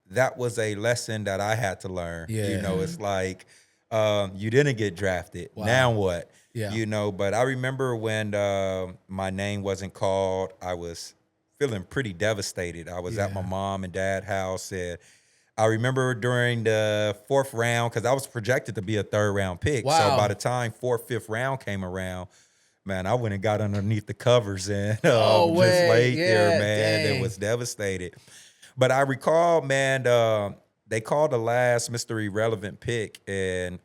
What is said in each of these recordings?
that was a lesson that I had to learn. Yeah. You know, it's like you didn't get drafted. Wow. Now what? Yeah. You know, but I remember when my name wasn't called, I was feeling pretty devastated. I was at my mom and dad's house, and I remember during the fourth round, because I was projected to be a third-round pick. Wow. So by the time fourth, fifth round came around, man, I went and got underneath the covers and just laid there, man, and was devastated. But I recall, man, they called the last Mr. Irrelevant pick, and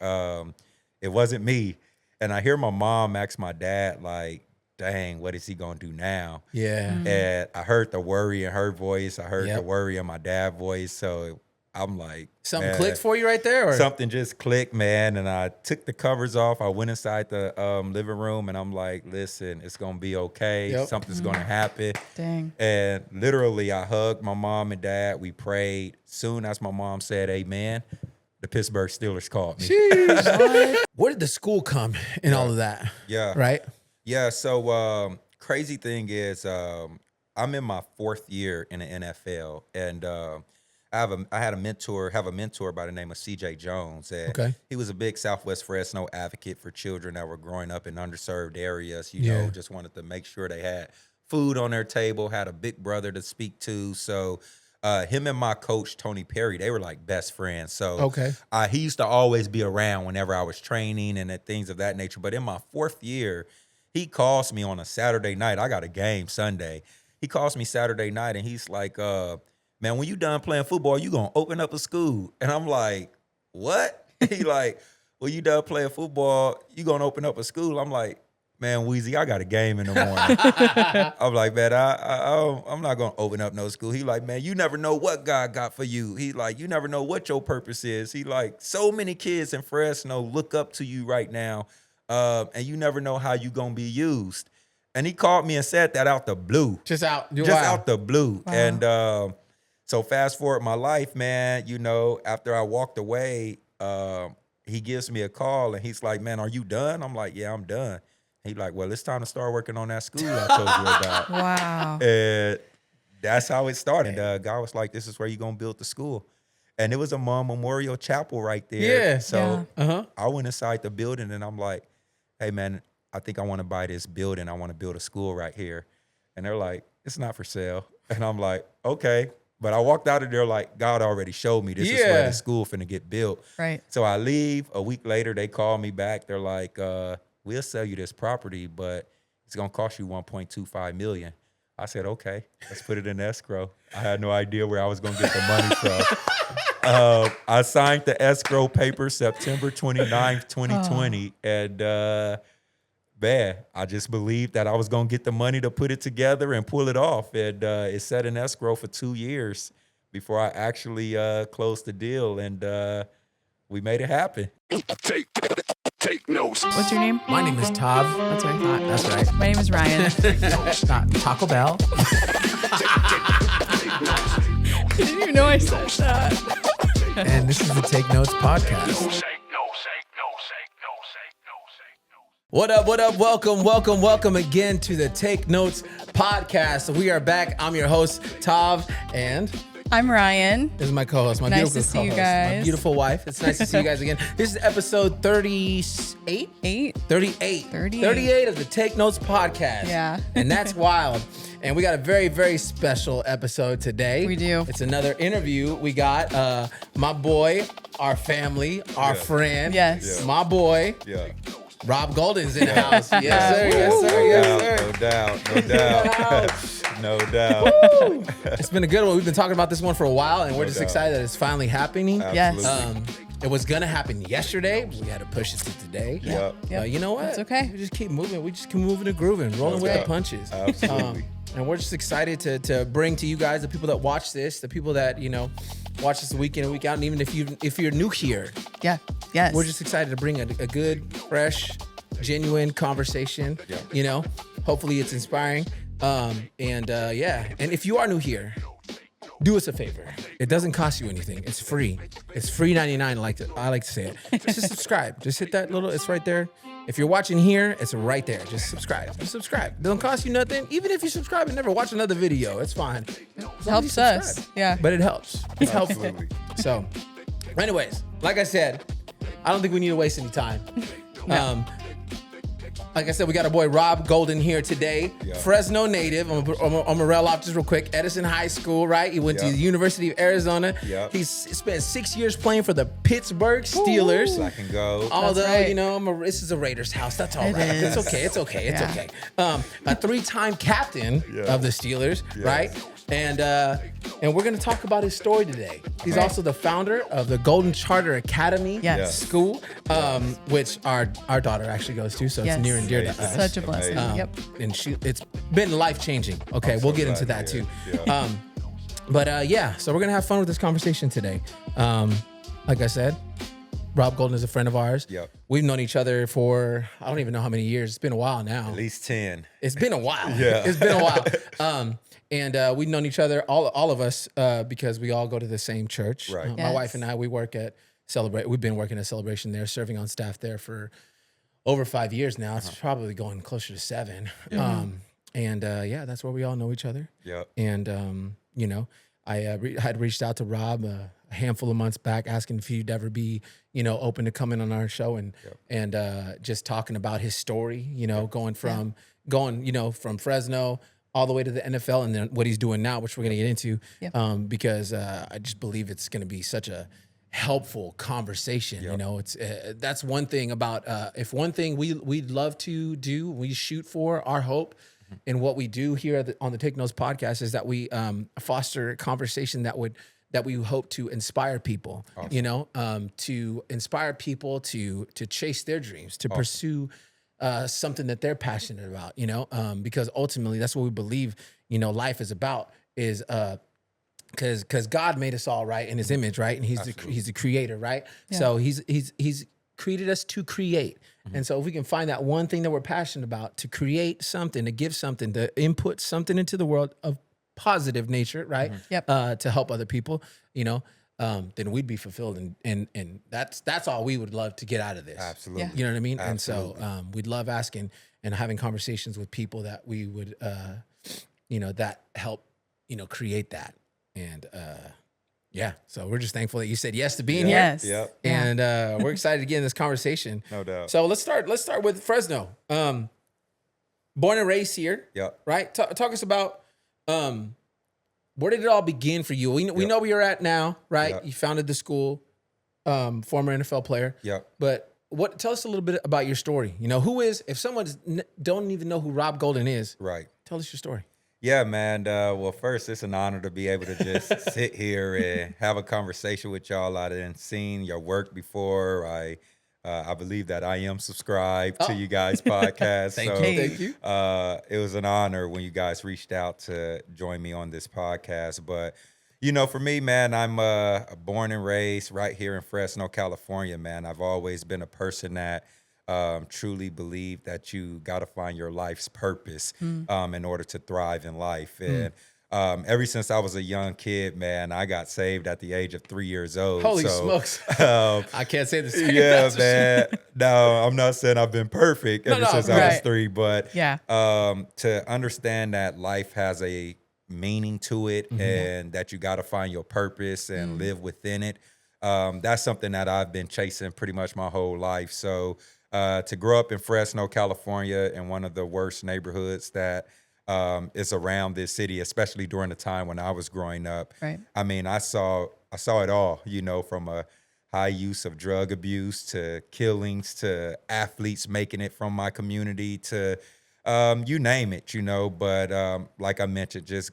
it wasn't me. And I hear my mom ask my dad, like, dang, what is he going to do now? Yeah. And I heard the worry in her voice. I heard the worry in my dad's voice. So I'm like, something man, clicked for you right there? Or? Something just clicked, man. And I took the covers off. I went inside the living room, and I'm like, listen, it's going to be okay. Yep. Something's going to happen. Dang. And literally, I hugged my mom and dad. We prayed. Soon as my mom said amen, the Pittsburgh Steelers called me. Where did the school come in all of that? Yeah. Right? Yeah. So crazy thing is I'm in my fourth year in the NFL, and I have a mentor by the name of CJ Jones. And he was a big Southwest Fresno advocate for children that were growing up in underserved areas, you know, just wanted to make sure they had food on their table, had a big brother to speak to. So him and my coach, Tony Perry, they were like best friends. So he used to always be around whenever I was training and things of that nature. But in my fourth year, he calls me on a Saturday night. I got a game Sunday. He calls me Saturday night, and he's like, man, when you done playing football, you going to open up a school. And I'm like, what? He like, well, you done playing football, you going to open up a school. I'm like, man, Weezy, I got a game in the morning. I'm like, man, I'm not going to open up no school. He like, man, you never know what God got for you. He like, you never know what your purpose is. He like, so many kids in Fresno look up to you right now, and you never know how you going to be used. And he called me and said that out the blue. Just out the blue. Wow. And so fast forward my life, man, you know, after I walked away, he gives me a call, and he's like, man, are you done? I'm like, yeah, I'm done. He like, well, it's time to start working on that school I told you about. Wow. And that's how it started. God was like, this is where you're going to build the school. And it was a Memorial Chapel right there. Yeah. So I went inside the building, and I'm like, hey, man, I think I want to buy this building. I want to build a school right here. And they're like, it's not for sale. And I'm like, okay. But I walked out of there like, God already showed me this is where the school finna get built. Right. So I leave. A week later, they call me back. They're like, we'll sell you this property, but it's going to cost you $1.25 million. I said, okay, let's put it in escrow. I had no idea where I was going to get the money from. I signed the escrow paper September 29th, 2020. And, man, I just believed that I was going to get the money to put it together and pull it off. And it sat in escrow for 2 years before I actually closed the deal. And we made it happen. Take notes. What's your name? My name is Tav. That's what I thought. That's right. My name is Ryan. Not Taco Bell. Didn't even know I said that. And this is the Take Notes podcast. What up, what up? Welcome again to the Take Notes podcast. We are back. I'm your host, Tav, and I'm Ryan. this is my co-host, my Nice beautiful to see you co-host, guys. my beautiful wife. It's nice to see you guys again. This is episode 38? 38 of the Take Notes podcast. Yeah. And that's wild. And we got a very, very special episode today. We do. It's another interview. We got my boy, our family, our friend. Yes. Yeah. My boy. Yeah. Rob Golden's in the house. Yes, sir. Yes, sir. Yes, sir. No doubt. It's been a good one. We've been talking about this one for a while, and we're just excited that it's finally happening. Absolutely. It was gonna happen yesterday, but we had to push it to today. Yep. You know what? That's okay. We just keep moving. We just keep moving and grooving, rolling with the punches. Absolutely. And we're just excited to bring to you guys, the people that watch this, the people that watch this week in and week out, and even if you're new here, Yeah. Yes. we're just excited to bring a good, fresh, genuine conversation. Yeah. Hopefully it's inspiring. And if you are new here, do us a favor. It doesn't cost you anything. It's free. It's free 99. I like to say it. Just subscribe. Just hit that little. It's right there. If you're watching here, it's right there. Just subscribe. Just subscribe. It don't cost you nothing. Even if you subscribe and never watch another video, it's fine. Helps us. Yeah. But it helps. It's helpful. Absolutely. So, anyways, like I said, I don't think we need to waste any time. Like I said, we got our boy Rob Golden here today. Yeah. Fresno native. I'm gonna rail off just real quick. Edison High School, right? He went to the University of Arizona. Yeah. He's spent 6 years playing for the Pittsburgh Steelers. Black and gold. Although, right. you know, this is a Raiders house. That's all right. is. It's okay. It's okay. It's Yeah. okay. A 3-time captain of the Steelers, right? And we're gonna talk about his story today. He's also the founder of the Golden Charter Academy Yes. School, which our daughter actually goes to. So it's Yes. near and dear to us. Such a blessing. Amazing. Yep. And it's been life changing. Okay, I'm we'll so get into glad that to too. hear. Yeah. So we're gonna have fun with this conversation today. Like I said, Rob Golden is a friend of ours. Yep. We've known each other for I don't even know how many years. It's been a while now. At least 10. It's been a while. Yeah. It's been a while. And we've known each other, all of us, because we all go to the same church. Right. My Yes. wife and I, we work at Celebrate. We've been working at Celebration there, serving on staff there for over 5 years now. It's probably going closer to 7. That's where we all know each other. Yep. And I had reached out to Rob a handful of months back, asking if he'd ever be, open to coming on our show and just talking about his story. Going from Fresno all the way to the NFL, and then what he's doing now, which we're gonna get into. Yeah. Because I just believe it's gonna be such a helpful conversation. Yep. It's that's one thing about if one thing we'd love to do, we shoot for our hope. And what we do here on the Take Notes podcast is that we foster a conversation that we hope to inspire people, to inspire people to chase their dreams, to pursue something that they're passionate about, because ultimately that's what we believe, life is about is because God made us all right in His image, right, and He's the creator, right? Yeah. So He's created us to create. And so if we can find that one thing that we're passionate about, to create something, to give something, to input something into the world of positive nature, right? Yep. To help other people, then we'd be fulfilled. And that's all we would love to get out of this. Absolutely. Yeah. You know what I mean? Absolutely. And so we'd love asking and having conversations with people that we would, that help, create that. And so we're just thankful that you said yes to being here. Yes. Yep. Yeah. And we're excited to get in this conversation. No doubt. So let's start with Fresno. Born and raised here, Yep. right? Talk us about where did it all begin for you? We know where you're at now, right? Yep. You founded the school, former NFL player. Yep. But tell us a little bit about your story. Who is, if someone don't even know who Rob Golden is, Right. tell us your story. Yeah, man. Well, first, it's an honor to be able to just sit here and have a conversation with y'all. I didn't seen your work before. I believe that I am subscribed to you guys' podcast. Thank you. It was an honor when you guys reached out to join me on this podcast. But, for me, man, I'm born and raised right here in Fresno, California, man. I've always been a person that truly believe that you got to find your life's purpose in order to thrive in life. And ever since I was a young kid, man, I got saved at the age of 3 years old. Holy smokes. I can't say the same. Yeah, man. No, I'm not saying I've been perfect ever since I was right. 3, but Yeah. to understand that life has a meaning to it and that you got to find your purpose and live within it. That's something that I've been chasing pretty much my whole life. So to grow up in Fresno, California, in one of the worst neighborhoods that is around this city, especially during the time when I was growing up. Right. I mean, I saw it all, from a high use of drug abuse to killings to athletes making it from my community to you name it, But like I mentioned, just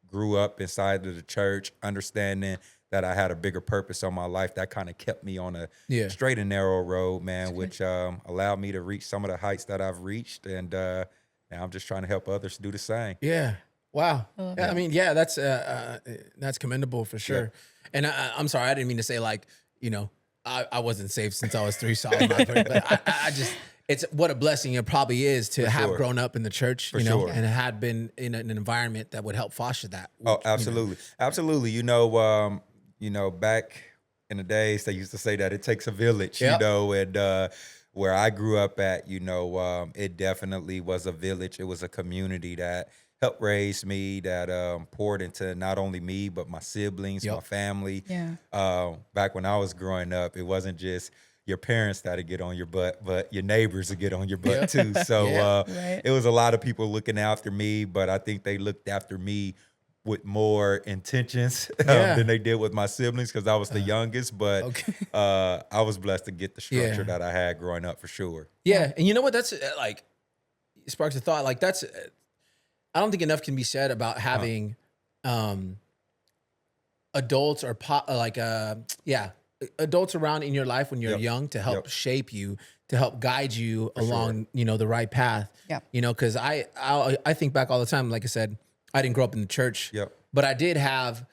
grew up inside of the church, understanding that I had a bigger purpose on my life that kind of kept me on a straight and narrow road, man, which allowed me to reach some of the heights that I've reached. And now I'm just trying to help others do the same. Yeah. Wow. that. I mean, that's commendable for sure. And I'm sorry, I didn't mean to say I wasn't saved since I was 3, so I'm not very, but I just, it's what a blessing it probably is to have grown up in the church, sure. and had been in an environment that would help foster that. Oh, absolutely. Absolutely. Back in the days, they used to say that it takes a village, and where I grew up at, it definitely was a village. It was a community that helped raise me, that poured into not only me, but my siblings, my family. Yeah. Back when I was growing up, it wasn't just your parents that'd get on your butt, but your neighbors would get on your butt too. So Right. it was a lot of people looking after me, but I think they looked after me with more intentions than they did with my siblings because I was the youngest. But I was blessed to get the structure that I had growing up for sure. Yeah. And you know what? That's like, sparks a thought. Like that's, I don't think enough can be said about having adults or adults around in your life when you're young to help shape you, to help guide you along, the right path. Yep. Because I think back all the time, like I said, I didn't grow up in the church, but I did have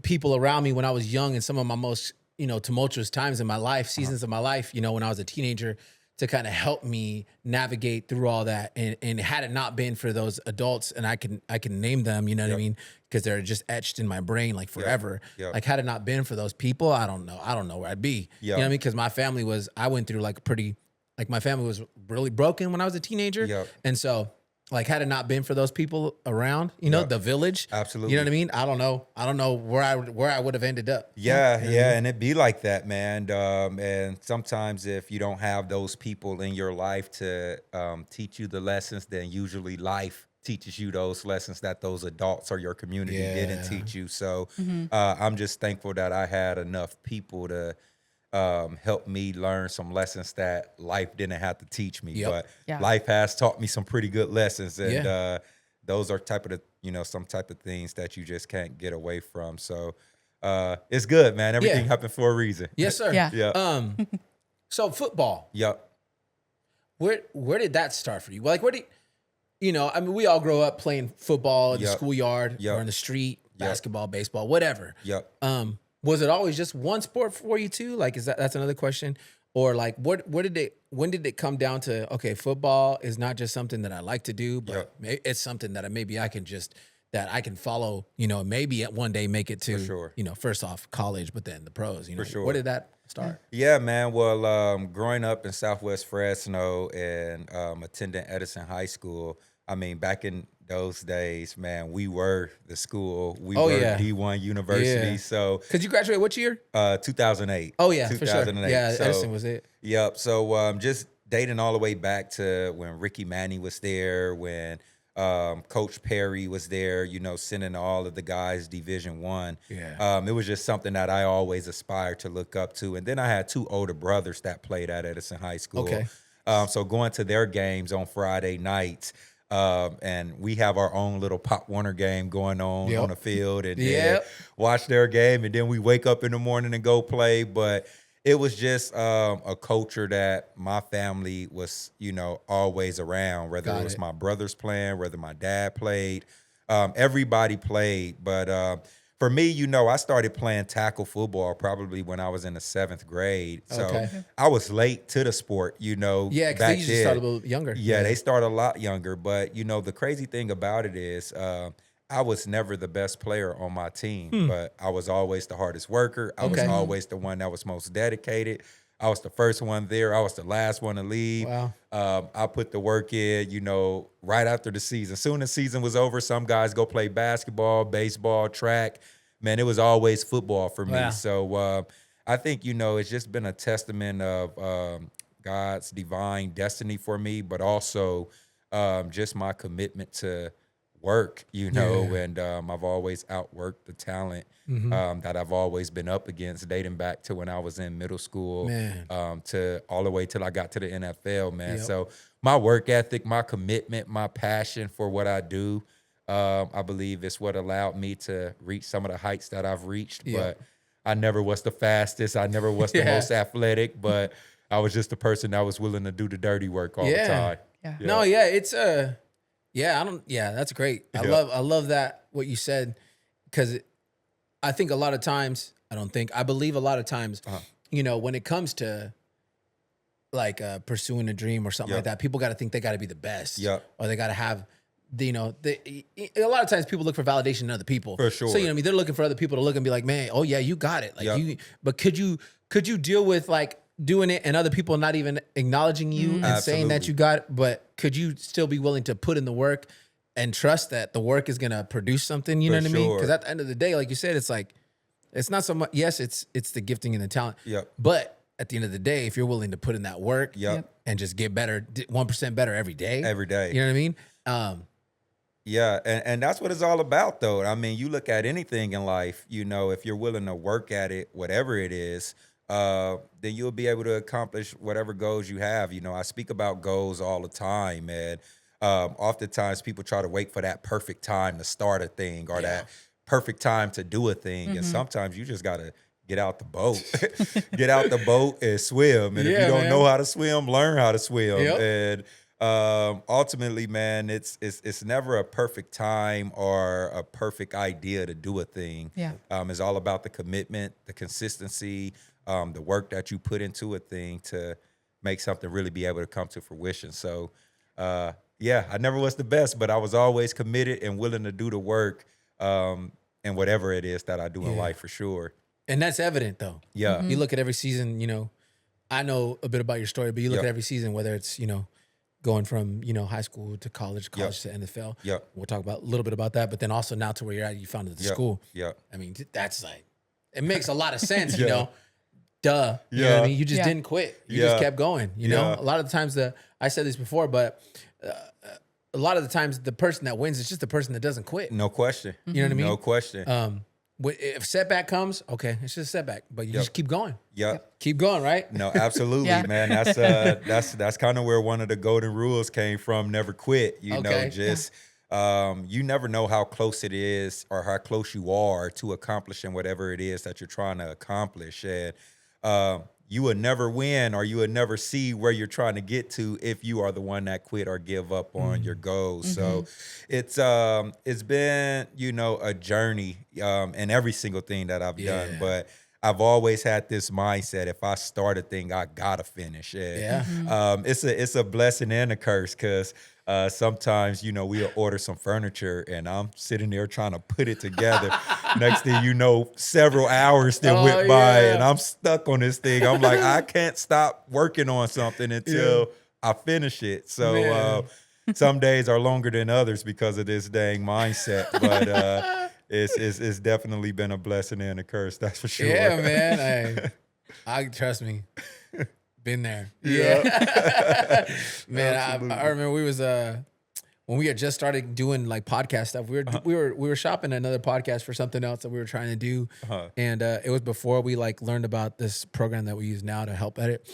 people around me when I was young in some of my most, tumultuous times in my life, seasons of my life, when I was a teenager, to kind of help me navigate through all that. And had it not been for those adults, and I can name them, you know what I mean? Because they're just etched in my brain like forever. Like had it not been for those people, I don't know where I'd be. You know what I mean? Because my family I went through my family was really broken when I was a teenager. And so like had it not been for those people around, the village, absolutely, you know what I mean? I don't know where I would have ended up. And it'd be like that, man. And sometimes if you don't have those people in your life to teach you the lessons, then usually life teaches you those lessons that those adults or your community didn't teach you. So I'm just thankful that I had enough people to helped me learn some lessons that life didn't have to teach me, but life has taught me some pretty good lessons. And those are some type of things that you just can't get away from. So it's good, man. Everything happened for a reason. Yes, sir. Yeah. So football. Yep. Where did that start for you? Like, where do I mean, we all grow up playing football in the schoolyard or in the street, basketball, baseball, whatever. Was it always just one sport for you too? Like, that's another question? Or like, when did it come down to, okay, football is not just something that I like to do, but it's something that that I can follow, maybe at one day make it to, first off college, but then the pros, For sure. Where did that start? Yeah, man. Well, growing up in Southwest Fresno and attending Edison High School, I mean, back in those days, man, we were the school. We were D1 University. So, because you graduated what year? 2008. Oh yeah, 2008. For sure. Yeah, so, Edison was it. Yep. So, just dating all the way back to when Ricky Manning was there, when Coach Perry was there, sending all of the guys Division I. It was just something that I always aspired to look up to. And then I had two older brothers that played at Edison High School. Okay. So going to their games on Friday nights, and we have our own little Pop Warner game going on the field, and then watch their game, and then we wake up in the morning and go play. But it was just a culture that my family was, always around, whether it was my brothers playing, whether my dad played, everybody played. But for me, I started playing tackle football probably when I was in the 7th grade. So I was late to the sport, Yeah, because they usually start a little younger. Yeah, they start a lot younger. But, the crazy thing about it is I was never the best player on my team, but I was always the hardest worker. I was always the one that was most dedicated. I was the first one there. I was the last one to leave. Wow. I put the work in, right after the season. Soon as the season was over, some guys go play basketball, baseball, track. Man, it was always football for me. Wow. So I think, it's just been a testament of God's divine destiny for me, but also just my commitment to work, and I've always outworked the talent that I've always been up against, dating back to when I was in middle school, to all the way till I got to the NFL, man. So my work ethic, my commitment, my passion for what I do, I believe is what allowed me to reach some of the heights that I've reached. But I never was the fastest. I never was the most athletic, but I was just the person that was willing to do the dirty work all the time. No, it's that's great. I love that, what you said, because I think a lot of times, I believe a lot of times, when it comes to like pursuing a dream or something like that, people got to think they got to be the best, or they got to have, a lot of times people look for validation in other people. For sure. So, they're looking for other people to look and be like, man, oh yeah, you got it. Like but could you deal with like doing it and other people not even acknowledging you and saying that you got it, but could you still be willing to put in the work and trust that the work is going to produce something? You know what I mean? Because at the end of the day, like you said, it's like, it's not so much, yes, it's the gifting and the talent. Yep. But at the end of the day, if you're willing to put in that work and just get better, 1% better every day. You know what I mean? Yeah, and that's what it's all about, though. I mean, you look at anything in life, you know, if you're willing to work at it, whatever it is, then you'll be able to accomplish whatever goals you have. You know, I speak about goals all the time, and oftentimes people try to wait for that perfect time to start a thing or that perfect time to do a thing, and sometimes you just gotta get out the boat, get out the boat and swim. And if you don't know how to swim, learn how to swim. And ultimately, man, it's never a perfect time or a perfect idea to do a thing. It's all about the commitment, the consistency, the work that you put into a thing to make something really be able to come to fruition. So, I never was the best, but I was always committed and willing to do the work in whatever it is that I do in life, for sure. And that's evident, though. Yeah. You look at every season, you know, I know a bit about your story, but you look at every season, whether it's, you know, going from, you know, high school to college to NFL. We'll talk about a little bit about that, but then also now to where you're at, you founded the school. I mean, that's like, it makes a lot of sense, you know. Duh. You know what I mean? You just didn't quit. You just kept going, you know? A lot of the times I said this before, but a lot of the times the person that wins is just the person that doesn't quit. No question. You know what I mean? No question. If setback comes, okay, it's just a setback, but you just keep going. Keep going, right? No, absolutely, man. That's kind of where one of the golden rules came from. Never quit. You know, just you never know how close it is or how close you are to accomplishing whatever it is that you're trying to accomplish. And you will never win or you will never see where you're trying to get to if you are the one that quit or give up on your goals. So it's been, you know, a journey in every single thing that I've done. But I've always had this mindset: if I start a thing, I gotta finish it. It's a blessing and a curse, because sometimes, you know, we'll order some furniture and I'm sitting there trying to put it together. Next thing you know, several hours still went by and I'm stuck on this thing. I'm like, I can't stop working on something until I finish it. So some days are longer than others because of this dang mindset. But it's definitely been a blessing and a curse, that's for sure. Yeah, man. I trust me. Been there. Man, I remember we was when we had just started doing like podcast stuff. We were shopping another podcast for something else that we were trying to do, and it was before we like learned about this program that we use now to help edit,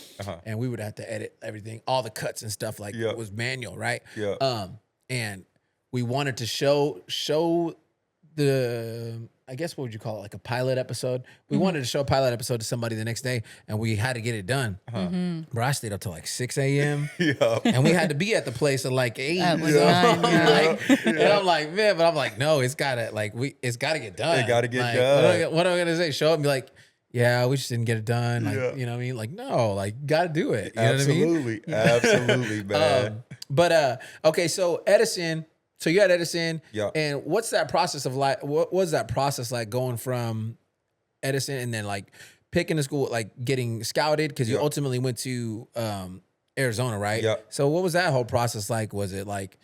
and we would have to edit everything, all the cuts and stuff. Like it was manual, right? And we wanted to show the, I guess, what would you call it? Like a pilot episode. We wanted to show a pilot episode to somebody the next day, and we had to get it done. Bro, I stayed up till like 6 a.m. And we had to be at the place at like 8. At like 9, And I'm like, man, but I'm like, no, it's gotta get done. It gotta get like, done. What am I gonna say? Show up and be like, yeah, we just didn't get it done. Like, you know what I mean? Like, no, like, gotta do it. You know what I mean? Absolutely, man. But okay, so Edison. So you're at Edison, and what's that process of like? What was that process like going from Edison and then like picking a school, like getting scouted, because you ultimately went to Arizona, right? So what was that whole process like? Was it like,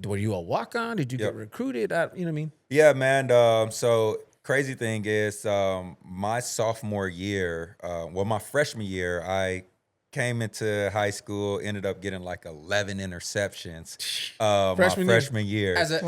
were you a walk-on? Did you get recruited? You know what I mean? Yeah, man. So crazy thing is, my sophomore year, my freshman year, I came into high school, ended up getting like 11 interceptions. My freshman year. As a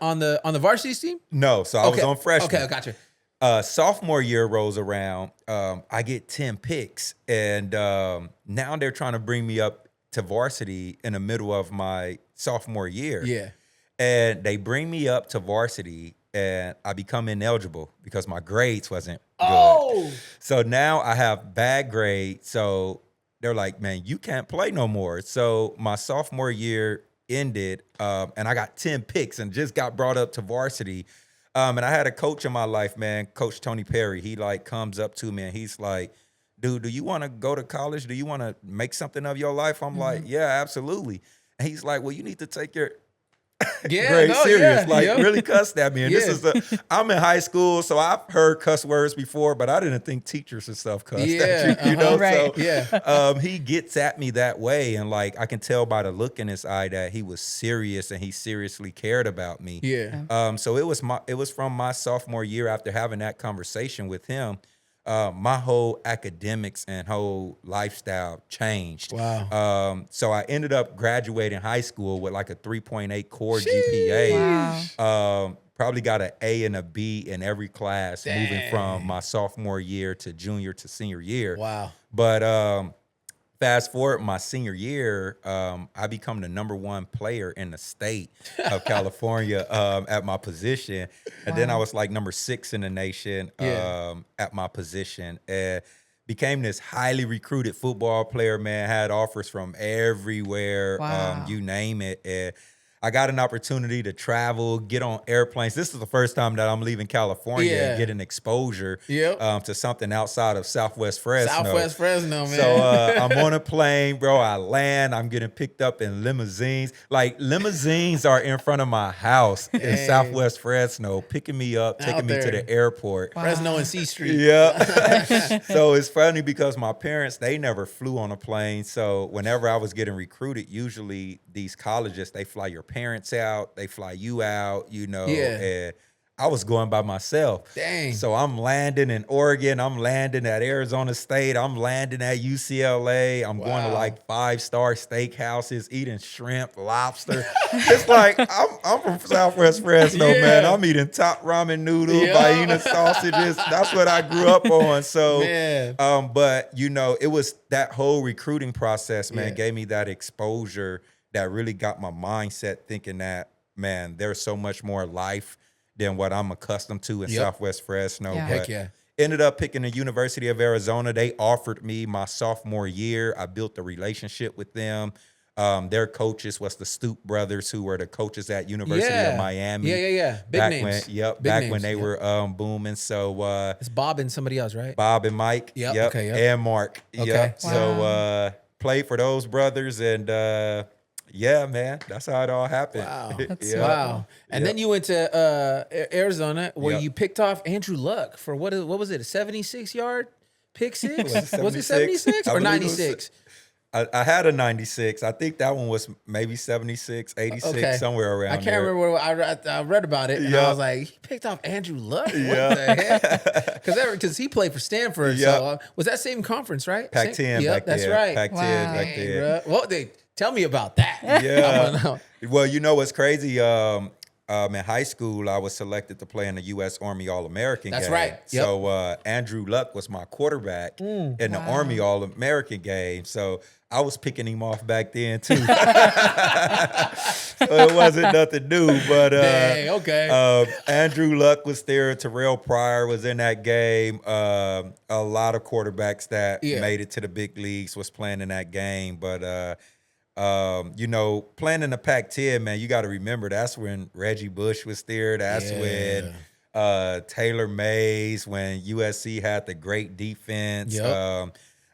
on the varsity team? No, so I was on freshman. Okay, gotcha. Sophomore year rolls around, I get 10 picks, and now they're trying to bring me up to varsity in the middle of my sophomore year. Yeah. And they bring me up to varsity, and I become ineligible because my grades wasn't good. So now I have bad grades, so they're like, man, you can't play no more. So my sophomore year ended, and I got 10 picks and just got brought up to varsity. And I had a coach in my life, man, Coach Tony Perry. He like comes up to me and he's like, dude, do you want to go to college? Do you want to make something of your life? I'm like, yeah, absolutely. And he's like, well, you need to take your Yeah, Great, no, serious, yeah, like yep. really cussed at me. And this Yeah. is I'm in high school, so I've heard cuss words before, but I didn't think teachers and stuff cussed at you, you know? Right. So Yeah. he gets at me that way. And like, I can tell by the look in his eye that he was serious and he seriously cared about me. Yeah. So it was from my sophomore year after having that conversation with him. My whole academics and whole lifestyle changed. Wow. So I ended up graduating high school with like a 3.8 core GPA. Wow. Probably got an A and a B in every class moving from my sophomore year to junior to senior year. Wow. But fast forward my senior year, I become the #1 player in the state of California at my position. And then I was like number 6 in the nation at my position. And became this highly recruited football player, man. Had offers from everywhere, Wow. you name it. And I got an opportunity to travel, get on airplanes. This is the first time that I'm leaving California and getting exposure to something outside of Southwest Fresno. Southwest Fresno, man. So I'm on a plane, bro. I land. I'm getting picked up in limousines. Like, limousines are in front of my house in Southwest Fresno, picking me up, taking me to the airport. Fresno and C Street. Yeah. So it's funny because my parents, they never flew on a plane. So whenever I was getting recruited, usually these colleges, they fly your parents out, they fly you out, you know, and I was going by myself. Dang. So I'm landing in Oregon, I'm landing at Arizona State, I'm landing at UCLA, I'm going to like 5-star steakhouses, eating shrimp, lobster. It's like, I'm from Southwest Fresno, man. I'm eating top ramen noodles, Vienna sausages. That's what I grew up on. So, but you know, it was that whole recruiting process, man, gave me that exposure that really got my mindset thinking that, man, there's so much more life than what I'm accustomed to in Southwest Fresno. Yeah. But ended up picking the University of Arizona. They offered me my sophomore year. I built a relationship with them. Their coaches was the Stoop brothers, who were the coaches at University of Miami. Big back names. When, Big when they names. were booming. So It's Bob and somebody else, right? Bob and Mike. And Mark. Okay. So played for those brothers, and yeah, man, that's how it all happened. Wow. That's Wow. And then you went to Arizona, where Yep. you picked off Andrew Luck for what was it, a 76-yard pick six? Was it 76? 76 I or believe it was- 96? I had a 96. I think that one was maybe 76, 86, somewhere around I can't there. remember what I read about it, and I was like, he picked off Andrew Luck? What the heck? Because he played for Stanford. So was that same conference, right? Pac-10 Yep, back that's there. right. Pac-10 Wow. back Hey, there. bro. Well, tell me about that. Yeah. Well, you know what's crazy? In high school, I was selected to play in the U.S. Army All-American game. That's right. Yep. So Andrew Luck was my quarterback in the Army All-American game. So I was picking him off back then, too. So it wasn't nothing new. But Dang, okay. Andrew Luck was there. Terrell Pryor was in that game. A lot of quarterbacks that made it to the big leagues was playing in that game. But you know, playing in the Pac-10, man, you got to remember that's when Reggie Bush was there. That's when Taylor Mays, when USC had the great defense.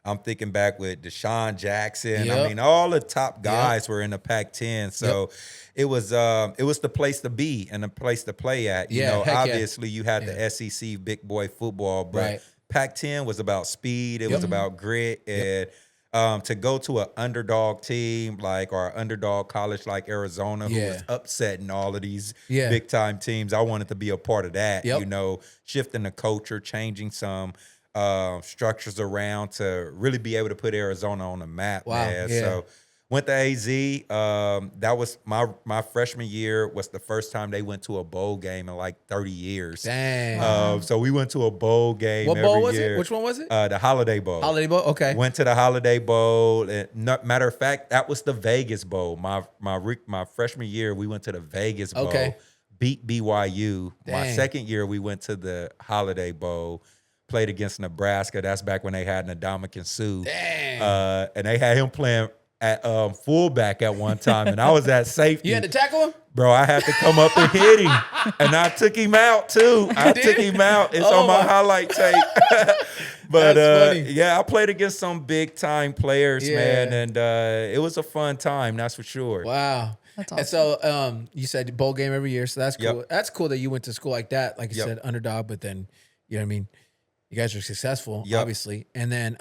I'm thinking back with Deshaun Jackson. I mean, all the top guys were in the Pac-10. So it was the place to be and the place to play at. You know, obviously you had the SEC big boy football, but Pac-10 was about speed. It was about grit. And to go to an underdog team or an underdog college like Arizona, who was upsetting all of these big time teams, I wanted to be a part of that. You know, shifting the culture, changing some structures around to really be able to put Arizona on the map. Man. So went to AZ. That was my freshman year. Was the first time they went to a bowl game in like 30 years. Dang. So we went to a bowl game. What bowl every was year. it? Which one was it? The Holiday Bowl. Holiday Bowl. Okay. Went to the Holiday Bowl. And matter of fact, that was the Vegas Bowl. My freshman year, we went to the Vegas Bowl. Okay. Beat BYU. My Dang. second year, we went to the Holiday Bowl. Played against Nebraska. That's back when they had Ndamukong Suh. Dang. And they had him playing at fullback at one time, and I was at safety. You had to tackle him? Bro, I had to come up and hit him, and I took him out too. I took him out. It's on my highlight tape. But That's funny. yeah, I played against some big time players, man, and it was a fun time. That's for sure. Wow. That's awesome. And so you said bowl game every year, so that's cool. Yep. That's cool that you went to school like that. Like you Yep. said, underdog, but then you know what I mean. You guys are successful, Yep. obviously, and then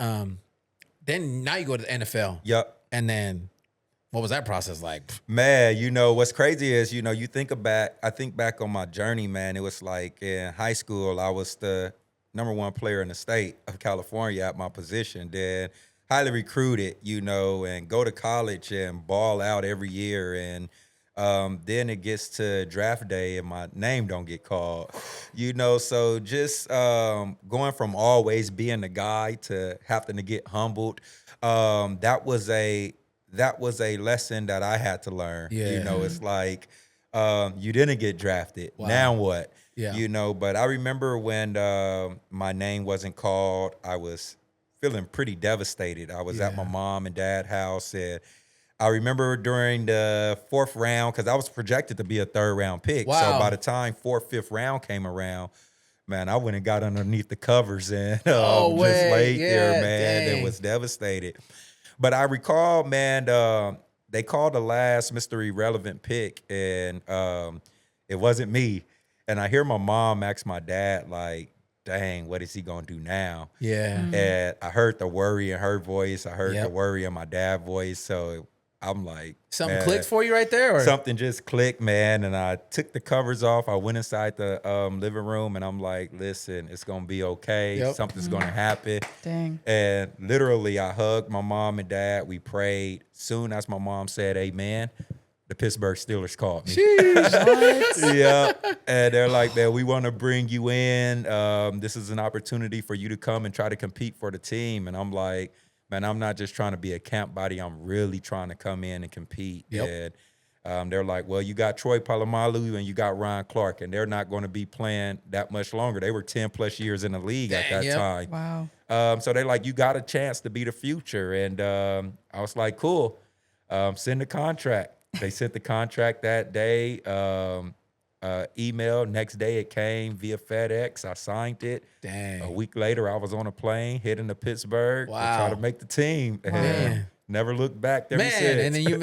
now you go to the NFL, Yep. and then what was that process like? Man, what's crazy is, you I think back on my journey, man. It was like in high school, I was the number one player in the state of California at my position. Then highly recruited, and go to college and ball out every year. And then it gets to draft day and my name don't get called, So just going from always being the guy to having to get humbled, that was a lesson that I had to learn. Yeah. It's like you didn't get drafted. Wow. Now what? Yeah. But I remember when my name wasn't called, I was feeling pretty devastated. I was at my mom and dad's house, and I remember during the fourth round, because I was projected to be a third round pick. Wow. So by the time fourth, fifth round came around, man, I went and got underneath the covers and just laid there, man, and was devastated. But I recall, man, they called the last Mr. Irrelevant pick, and it wasn't me. And I hear my mom ask my dad, like, dang, what is he going to do now? Yeah. And I heard the worry in her voice. I heard Yep. the worry in my dad's voice. So I'm like, Something man, clicked for you right there, or something just clicked, man. And I took the covers off. I went inside the living room, and I'm like, listen, it's going to be okay. Yep. Something's going to happen. Dang. And literally, I hugged my mom and dad. We prayed. Soon as my mom said amen, the Pittsburgh Steelers called me. Yeah. And they're like, man, we want to bring you in. This is an opportunity for you to come and try to compete for the team. And I'm like, man, I'm not just trying to be a camp body. I'm really trying to come in and compete. Yep. And they're like, well, you got Troy Polamalu and you got Ryan Clark, and they're not going to be playing that much longer. They were 10 plus years in the league at that time. Wow. So they're like, you got a chance to be the future. And I was like, cool, send the contract. They sent the contract that day, email. Next day it came via FedEx. I signed it. dang. A week later, I was on a plane heading to Pittsburgh to Wow. try to make the team. And Man. never looked back ever Man, since. and then you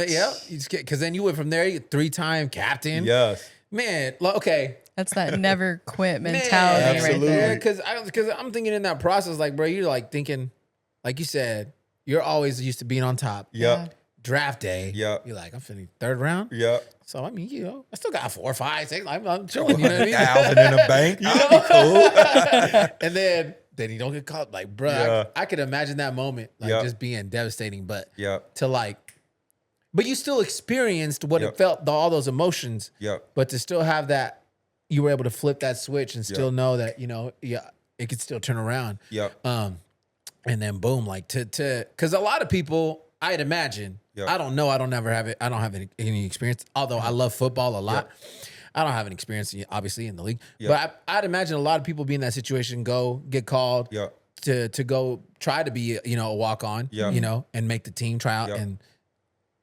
just because then you went from there, you 3-time captain. Yes. Man, okay. That's that never quit mentality right absolutely. there. Because I'm thinking in that process, like, bro, you're like thinking, like you said, you're always used to being on top. Yep. Draft day. Yep. You're like, I'm finishing third round. Yep. So I mean, I still got 4, 5, 6. I'm chilling. You know what I mean? 1,000 in the bank. That'd be cool. And then you don't get caught. Like, bro, Yeah. I could imagine that moment, like Yep. just being devastating. But Yep. to like, but you still experienced what Yep. it felt, all those emotions. Yep. But to still have that, you were able to flip that switch and still Yep. know that it could still turn around. Yep. And then boom, like to because a lot of people, I'd imagine. Yep. I don't know. I don't have any experience. Although I love football a lot, I don't have an experience obviously in the league. Yep. But I'd imagine a lot of people be in that situation, go get called Yep. to go try to be a walk on, Yep. And make the team try out, Yep. and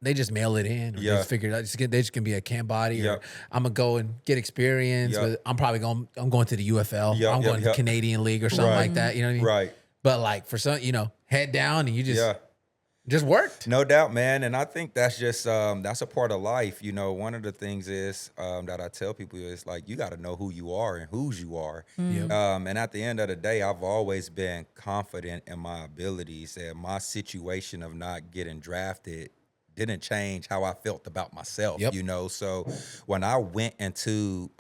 they just mail it in. Or They Yeah. just figure it out. They just can be a camp body, or Yep. I'm gonna go and get experience. Yep. But I'm going to the UFL. Yep, I'm yep, going to the yep. Canadian League or something Right. like that. You know what I mean? Right. But like for some, head down and you just worked. No doubt, man. And I think that's just that's a part of life. One of the things is that I tell people is like you got to know who you are and whose you are. Yep. And at the end of the day, I've always been confident in my abilities, and my situation of not getting drafted didn't change how I felt about myself. Yep. So when I went into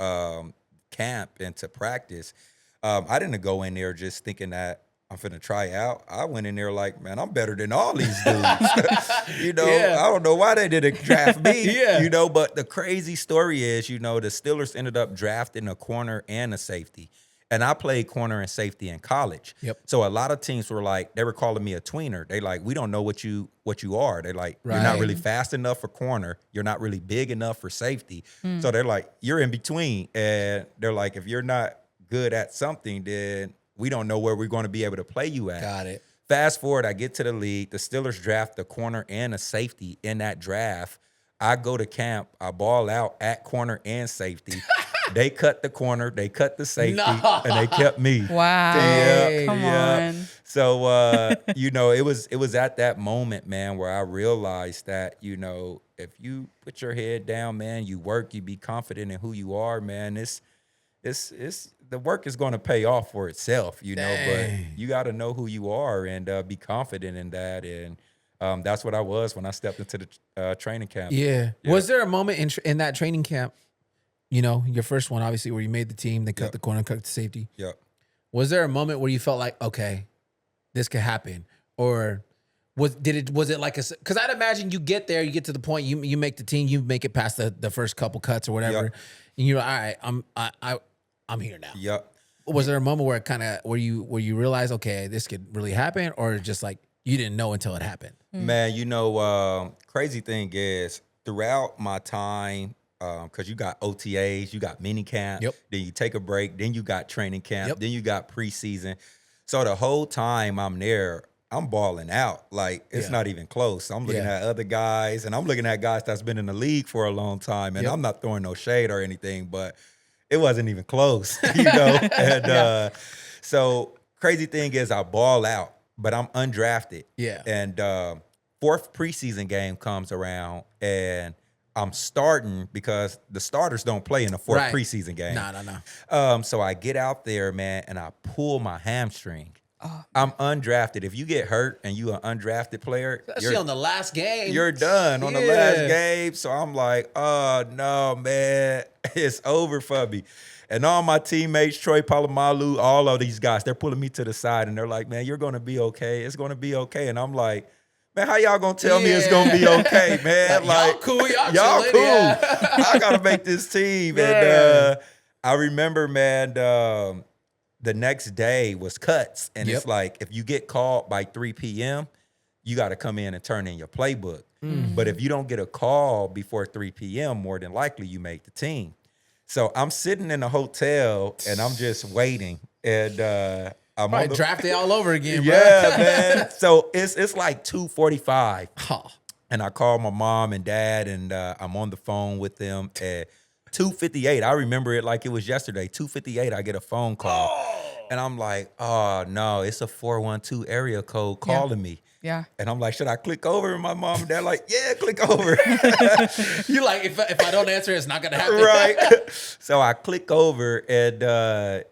camp and to practice, I didn't go in there just thinking that I'm finna try out. I went in there like, man, I'm better than all these dudes. Yeah. I don't know why they didn't draft me. Yeah. But the crazy story is, the Steelers ended up drafting a corner and a safety. And I played corner and safety in college. Yep. So a lot of teams were like, they were calling me a tweener. They like, we don't know what you are. They're like, you're not Right. really fast enough for corner. You're not really big enough for safety. So they're like, you're in between. And they're like, if you're not good at something, then we don't know where we're going to be able to play you at. Got it. Fast forward, I get to the league. The Steelers draft a corner and a safety in that draft. I go to camp. I ball out at corner and safety. They cut the corner, they cut the safety, No. and they kept me. Wow. Yeah, Come yeah. on. So it was at that moment, man, where I realized that, if you put your head down, man, you work, you be confident in who you are, man, it's the work is going to pay off for itself, but you got to know who you are and be confident in that. And that's what I was when I stepped into the training camp. Yeah. Was there a moment in that training camp, your first one, obviously, where you made the team, they cut the corner, cut the safety. Yep. Was there a moment where you felt like, okay, this could happen? Or was it like because I'd imagine you get there, you get to the point, you make the team, you make it past the first couple cuts or whatever, and you're all right, I'm here now. Yep. Was there a moment where where you realized, okay, this could really happen, or just like you didn't know until it happened? Man, crazy thing is throughout my time, because you got OTAs, you got mini camp, then you take a break, then you got training camp, then you got preseason. So the whole time I'm there, I'm balling out. Like, it's not even close. I'm looking at other guys, and I'm looking at guys that's been in the league for a long time, and I'm not throwing no shade or anything, but it wasn't even close, And so crazy thing is I ball out, but I'm undrafted. Yeah. And fourth preseason game comes around, and I'm starting because the starters don't play in the fourth preseason game. No. So I get out there, man, and I pull my hamstring. I'm undrafted. If you get hurt and you an undrafted player, especially on the last game, you're done on the last game. So I'm like, oh no, man, it's over for me. And all my teammates, Troy Polamalu, all of these guys, they're pulling me to the side and they're like, man, you're gonna be okay. It's gonna be okay. And I'm like, man, how y'all gonna tell me it's gonna be okay, man? Like, y'all cool, y'all cool. I gotta make this team. And I remember, man, the next day was cuts. And it's like, if you get called by 3 p.m., you got to come in and turn in your playbook. But if you don't get a call before 3 p.m., more than likely you make the team. So I'm sitting in a hotel and I'm just waiting. And I'm probably on draft day all over again, bro. Yeah, man. So it's like 2:45. And I call my mom and dad, and I'm on the phone with them at 2:58. I remember it like it was yesterday. 2:58, I get a phone call. And I'm like, oh, no, it's a 412 area code calling me. Yeah. And I'm like, should I click over? And my mom and dad like, yeah, click over. You like, if I don't answer, it's not going to happen. Right. So I click over, and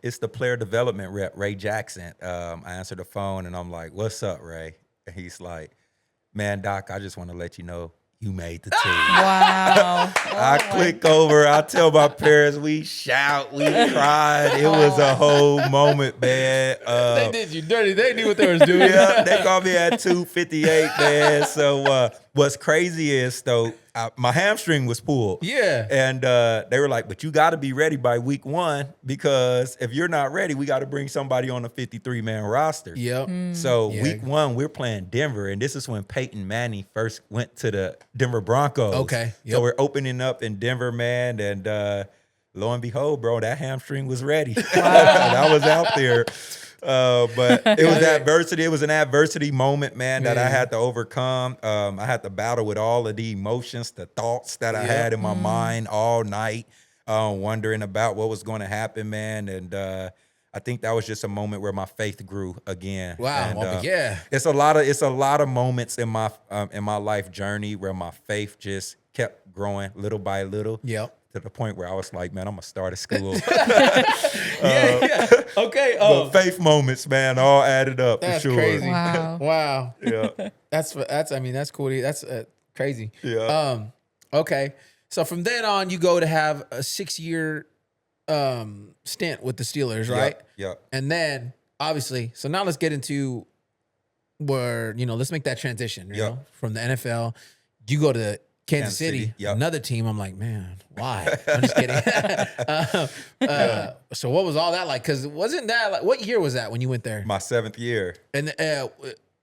it's the player development rep, Ray Jackson. I answer the phone, and I'm like, what's up, Ray? And he's like, man, Doc, I just want to let you know you made the team. Wow. I click over. I tell my parents, we shout, we cried. It was a whole moment, man. They did you dirty. They knew what they was doing. Yeah, they called me at 2:58, man. So what's crazy is, though, my hamstring was pulled. Yeah. And they were like, but you got to be ready by week 1, because if you're not ready, we got to bring somebody on the 53-man roster. Yep. So week 1, we're playing Denver. And this is when Peyton Manning first went to the Denver Broncos. Okay. Yep. So we're opening up in Denver, man. And lo and behold, bro, that hamstring was ready. I was out there. But it was adversity. It was an adversity moment, man, that I had to overcome. I had to battle with all of the emotions, the thoughts that I had in my mind all night, wondering about what was going to happen, man. And I think that was just a moment where my faith grew again. Wow. And, it's a lot of moments in my life journey where my faith just kept growing little by little. Yep. To the point where I was like, man, I'm gonna start a school. Okay. But faith moments, man, all added up for sure. Crazy. Wow. Yeah. That's cool. That's crazy. Yeah. Okay. So from then on, you go to have a 6-year stint with the Steelers, right? Yep. And then obviously, so now let's get into where, let's make that transition, you know, from the NFL. You go to Kansas City, another team. I'm like, man, why? I'm just kidding. So what was all that like? Because wasn't that like, what year was that when you went there? My 7th year. And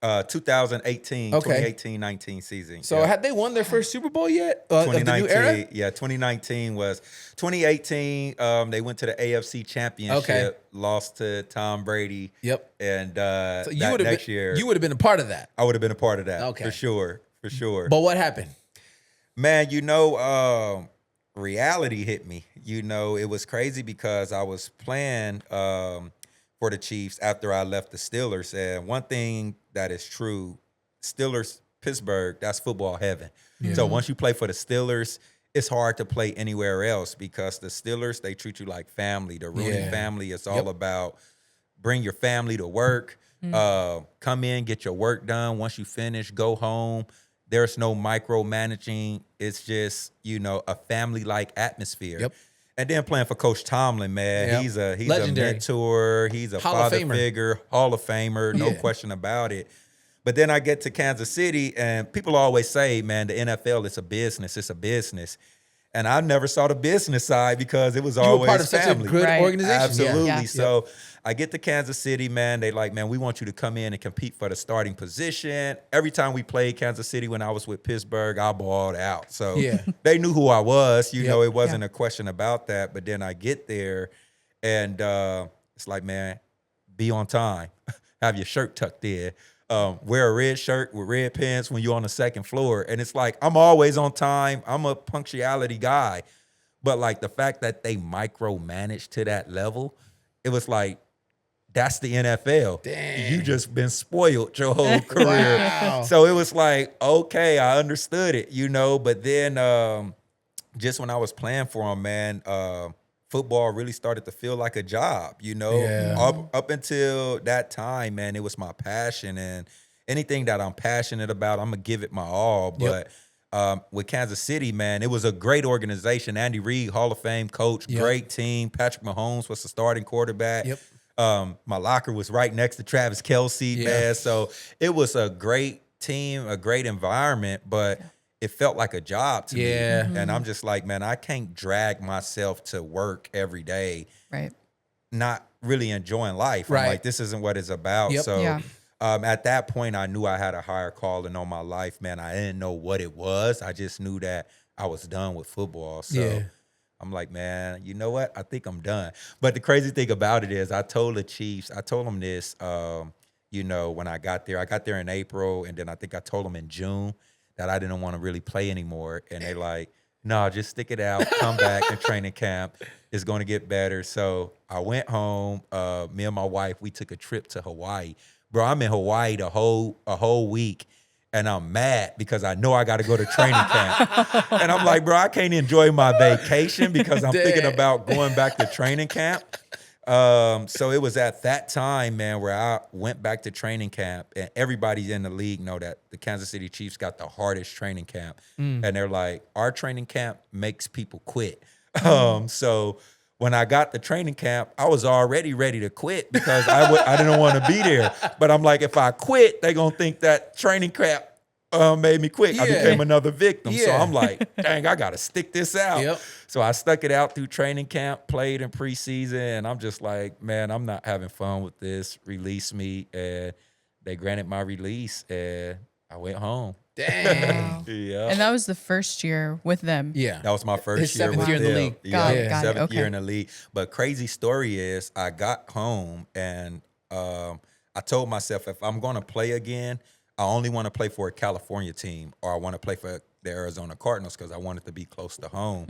2018, 2018-19 season. So had they won their first Super Bowl yet? Of the new era? Yeah, 2019 was 2018. They went to the AFC Championship, lost to Tom Brady. Yep. And so next year, you would have been a part of that. I would have been a part of that. Okay. For sure. But what happened? Man, reality hit me. You know, it was crazy because I was playing for the Chiefs after I left the Steelers. And one thing that is true, Steelers, Pittsburgh, that's football heaven. Yeah. So once you play for the Steelers, it's hard to play anywhere else because the Steelers, they treat you like family. The Rooney family is all about bring your family to work, come in, get your work done. Once you finish, go home. There's no micromanaging. It's just, you know, a family-like atmosphere. Yep. And then playing for Coach Tomlin, man, he's a Legendary. mentor. He's a Hall of father Famer. figure, Hall of Famer, no question about it. But then I get to Kansas City, and people always say, man, the NFL is a business. It's a business. And I never saw the business side because it was You were always part of such a family. good Right. organization. Absolutely. Yeah. So I get to Kansas City, man. They like, man, we want you to come in and compete for the starting position. Every time we played Kansas City when I was with Pittsburgh, I balled out. So they knew who I was. You know, it wasn't a question about that. But then I get there, and it's like, man, be on time. Have your shirt tucked in. Wear a red shirt with red pants when you're on the second floor. And it's like, I'm always on time. I'm a punctuality guy. But like the fact that they micromanage to that level, it was like, that's the NFL. Dang. You just been spoiled your whole career. Wow. So it was like, okay, I understood it, you know. But then just when I was playing for them, man, football really started to feel like a job, you know. Yeah. Up until that time, man, it was my passion. And anything that I'm passionate about, I'm going to give it my all. But with Kansas City, man, it was a great organization. Andy Reid, Hall of Fame coach, great team. Patrick Mahomes was the starting quarterback. My locker was right next to Travis Kelce, man. So it was a great team, a great environment, but it felt like a job to me. And I'm just like, man, I can't drag myself to work every day, not really enjoying life. I'm like, this isn't what it's about. So at that point, I knew I had a higher calling on my life, man. I didn't know what it was. I just knew that I was done with football. So I'm like, man, you know what? I think I'm done. But the crazy thing about it is I told the Chiefs, I told them this, you know, when I got there in April, and then I think I told them in June that I didn't want to really play anymore. And they like, no, just stick it out, come back in training camp. It's going to get better. So I went home. Me and my wife, we took a trip to Hawaii. Bro, I'm in Hawaii a whole week. And I'm mad because I know I got to go to training camp. And I'm like, bro, I can't enjoy my vacation because I'm thinking about going back to training camp. So it was at that time, man, where I went back to training camp, and everybody in the league know that the Kansas City Chiefs got the hardest training camp. And they're like, our training camp makes people quit. So when I got to training camp, I was already ready to quit because I didn't want to be there. But I'm like, if I quit, they're going to think that training camp made me quit. I became another victim. So I'm like, dang, I got to stick this out. So I stuck it out through training camp, played in preseason, and I'm just like, man, I'm not having fun with this. Release me. And they granted my release, and I went home. Dang. And that was the first year with them. Yeah. That was my first His year. seventh year in the league. Got it. Seventh year Okay. in the league. But crazy story is I got home and I told myself if I'm going to play again, I only want to play for a California team, or I want to play for the Arizona Cardinals because I wanted to be close to home.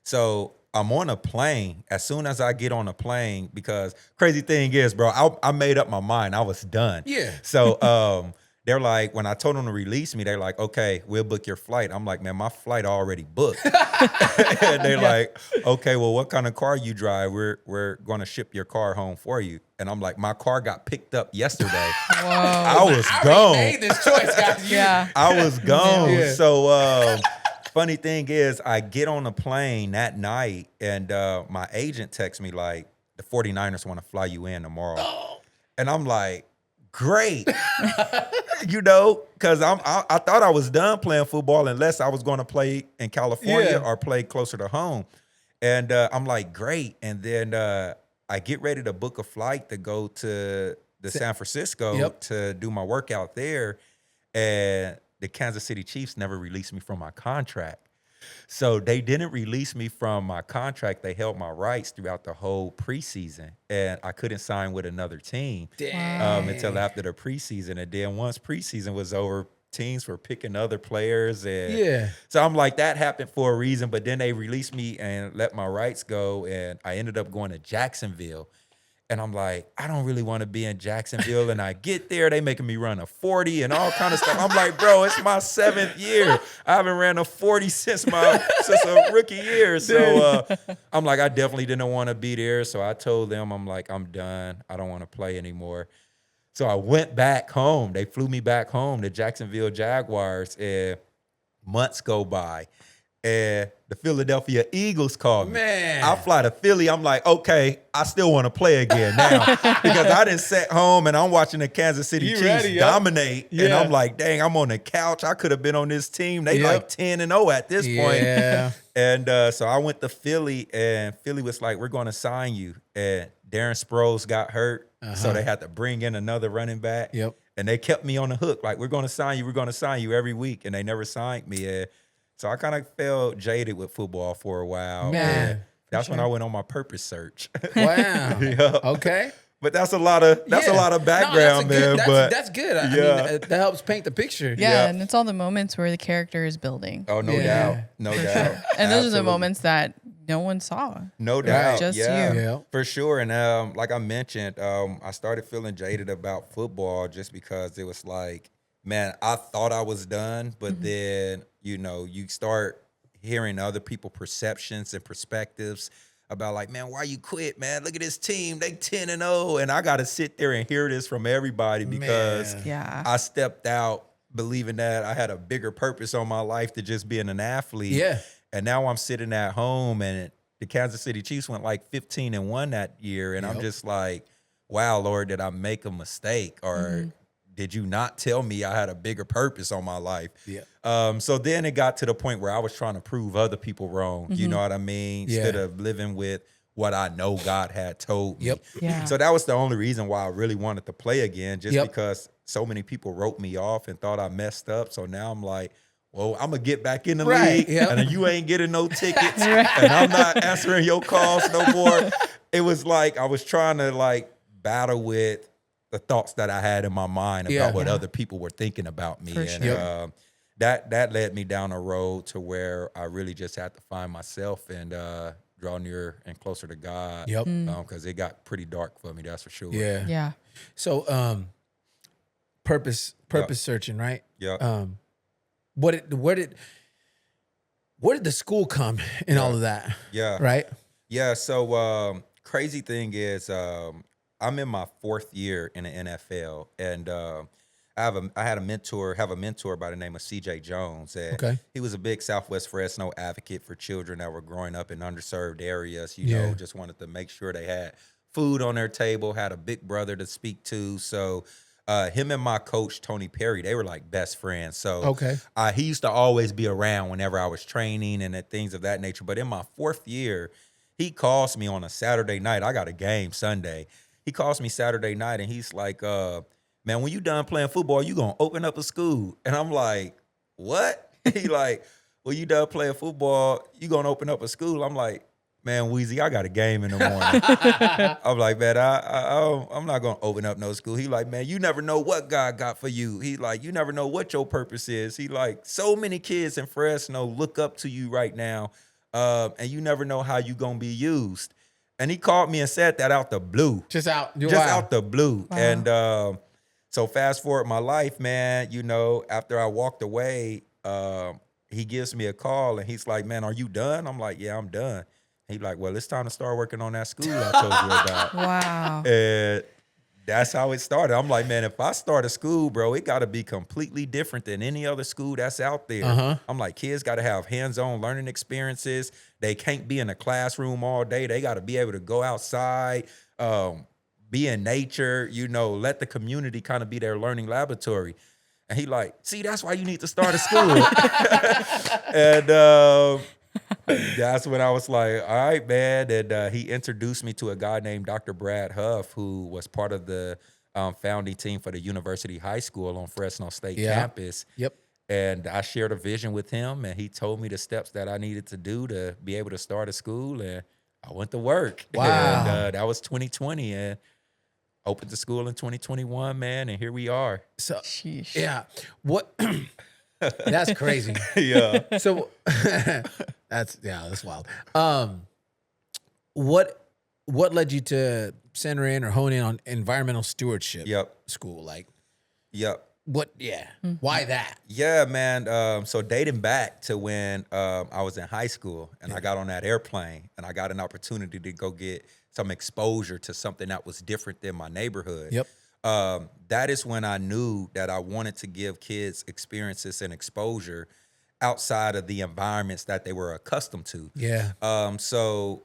So I'm on a plane. As soon as I get on a plane, because crazy thing is, bro, I made up my mind. I was done. So they're like, when I told them to release me, they're like, okay, we'll book your flight. I'm like, man, my flight already booked. And they're like, okay, well, what kind of car you drive? We're going to ship your car home for you. And I'm like, my car got picked up yesterday. I was gone. Made this choice, guys. I was gone. Yeah. So funny thing is, I get on a plane that night, and my agent texts me like, the 49ers want to fly you in tomorrow. And I'm like, great. You know, because I thought I was done playing football unless I was going to play in California or play closer to home. And I'm like, great. And then I get ready to book a flight to go to San Francisco to do my workout there. And the Kansas City Chiefs never released me from my contract. So they didn't release me from my contract. They held my rights throughout the whole preseason, and I couldn't sign with another team until after the preseason. And then once preseason was over, teams for picking other players. And Yeah. so I'm like, that happened for a reason, but then they released me and let my rights go. And I ended up going to Jacksonville. And I'm like, I don't really want to be in Jacksonville. And I get there, they making me run a 40 and all kind of stuff. I'm like, bro, it's my 7th year. I haven't ran a 40 since a rookie year. So I'm like, I definitely didn't want to be there. So I told them, I'm like, I'm done. I don't want to play anymore. So I went back home. They flew me back home to Jacksonville Jaguars, and months go by. And the Philadelphia Eagles called me. Man. I fly to Philly. I'm like, okay, I still want to play again now because I didn't sit home and I'm watching the Kansas City Chiefs dominate. Yeah. And I'm like, dang, I'm on the couch. I could have been on this team. They like 10-0 at this point. And so I went to Philly, and Philly was like, we're going to sign you. And Darren Sproles got hurt, so they had to bring in another running back. And they kept me on the hook. Like, we're going to sign you. We're going to sign you every week. And they never signed me. And so I kind of felt jaded with football for a while. Man, that's when I went on my purpose search. Wow. Okay. But that's a lot of background, man. That's good. I mean, that helps paint the picture. Yeah, and it's all the moments where the character is building. Oh, no doubt. No doubt. And those are the moments that no one saw. No doubt. Just you. Yeah. For sure. And like I mentioned, I started feeling jaded about football just because it was like, man, I thought I was done, but then, you know, you start hearing other people's perceptions and perspectives about like, man, why you quit, man? Look at this team. They 10-0. And I got to sit there and hear this from everybody because I stepped out believing that I had a bigger purpose on my life to just being an athlete. Yeah. And now I'm sitting at home, and the Kansas City Chiefs went like 15-1 that year. And I'm just like, wow, Lord, did I make a mistake? Or did you not tell me I had a bigger purpose on my life? So then it got to the point where I was trying to prove other people wrong. You know what I mean? Instead of living with what I know God had told me. So that was the only reason why I really wanted to play again, just because so many people wrote me off and thought I messed up. So now I'm like, well, I'm going to get back in the league, and you ain't getting no tickets, and I'm not answering your calls no more. It was like I was trying to like battle with the thoughts that I had in my mind about what other people were thinking about me. And that led me down a road to where I really just had to find myself and draw near and closer to God. Because it got pretty dark for me, that's for sure. Yeah. So purpose searching, right? Where did the school come in all of that? Right? Yeah. So crazy thing is I'm in my 4th year in the NFL, and I have a mentor by the name of CJ Jones. And he was a big Southwest Fresno advocate for children that were growing up in underserved areas, you know, just wanted to make sure they had food on their table, had a big brother to speak to. So him and my coach, Tony Perry, they were like best friends. So he used to always be around whenever I was training and things of that nature. But in my 4th year, he calls me on a Saturday night. I got a game Sunday. He calls me Saturday night, and he's like, man, when you done playing football, you going to open up a school. And I'm like, what? He like, well, you done playing football, you going to open up a school. I'm like, man, Weezy, I got a game in the morning. I'm like, man, I'm not going to open up no school. He like, man, you never know what God got for you. He like, you never know what your purpose is. He like, so many kids in Fresno look up to you right now, and you never know how you going to be used. And he called me and said that out the blue. Just out the blue. Wow. And so fast forward my life, man, you know, after I walked away, he gives me a call, and he's like, man, are you done? I'm like, yeah, I'm done. He's like, well, it's time to start working on that school I told you about. Wow. And that's how it started. I'm like, man, if I start a school, bro, it got to be completely different than any other school that's out there. I'm like, kids got to have hands-on learning experiences. They can't be in a classroom all day. They got to be able to go outside, be in nature, you know, let the community kind of be their learning laboratory. And he like, see, that's why you need to start a school. And that's when I was like, all right, man. And he introduced me to a guy named Dr. Brad Huff, who was part of the founding team for the University High School on Fresno State campus. And I shared a vision with him, and he told me the steps that I needed to do to be able to start a school, and I went to work. Wow. And that was 2020, and opened the school in 2021, man, and here we are. So Sheesh. yeah, what? That's crazy. Yeah. So that's wild. What led you to center in or hone in on environmental stewardship? Yep. School, like Yep. what? Yeah, why that? Yeah, man. So dating back to when I was in high school and I got on that airplane and I got an opportunity to go get some exposure to something that was different than my neighborhood. Yep. That is when I knew that I wanted to give kids experiences and exposure outside of the environments that they were accustomed to. Yeah. So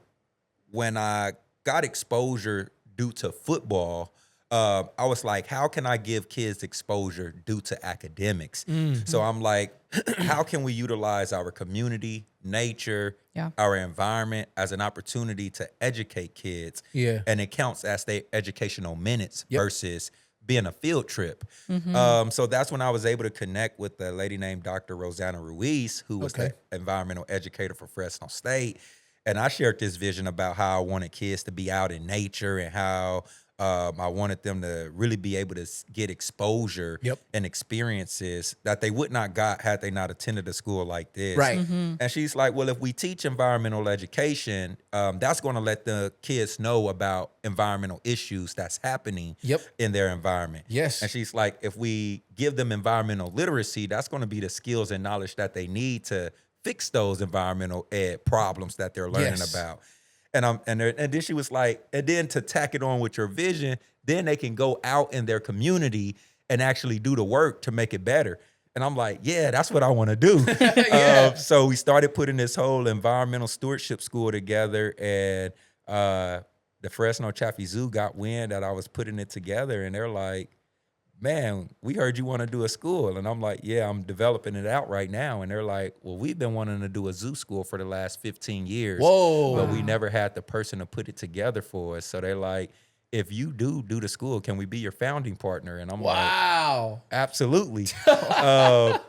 when I got exposure due to football, I was like, how can I give kids exposure due to academics? So I'm like, how can we utilize our community, nature, our environment as an opportunity to educate kids? Yeah. And it counts as their educational minutes versus being a field trip. So that's when I was able to connect with a lady named Dr. Rosanna Ruiz, who was the environmental educator for Fresno State. And I shared this vision about how I wanted kids to be out in nature and how I wanted them to really be able to get exposure and experiences that they would not got had they not attended a school like this. Right. And she's like, well, if we teach environmental education, that's going to let the kids know about environmental issues that's happening in their environment. Yes. And she's like, if we give them environmental literacy, that's going to be the skills and knowledge that they need to fix those environmental problems that they're learning about. And then she was like, and then to tack it on with your vision, then they can go out in their community and actually do the work to make it better. And I'm like, yeah, that's what I want to do. So we started putting this whole environmental stewardship school together, and the Fresno Chaffee Zoo got wind that I was putting it together, and they're like, man, we heard you want to do a school. And I'm like, yeah, I'm developing it out right now. And they're like, well, we've been wanting to do a zoo school for the last 15 years. Whoa. But we never had the person to put it together for us. So they're like, if you do the school, can we be your founding partner? And I'm like, absolutely. So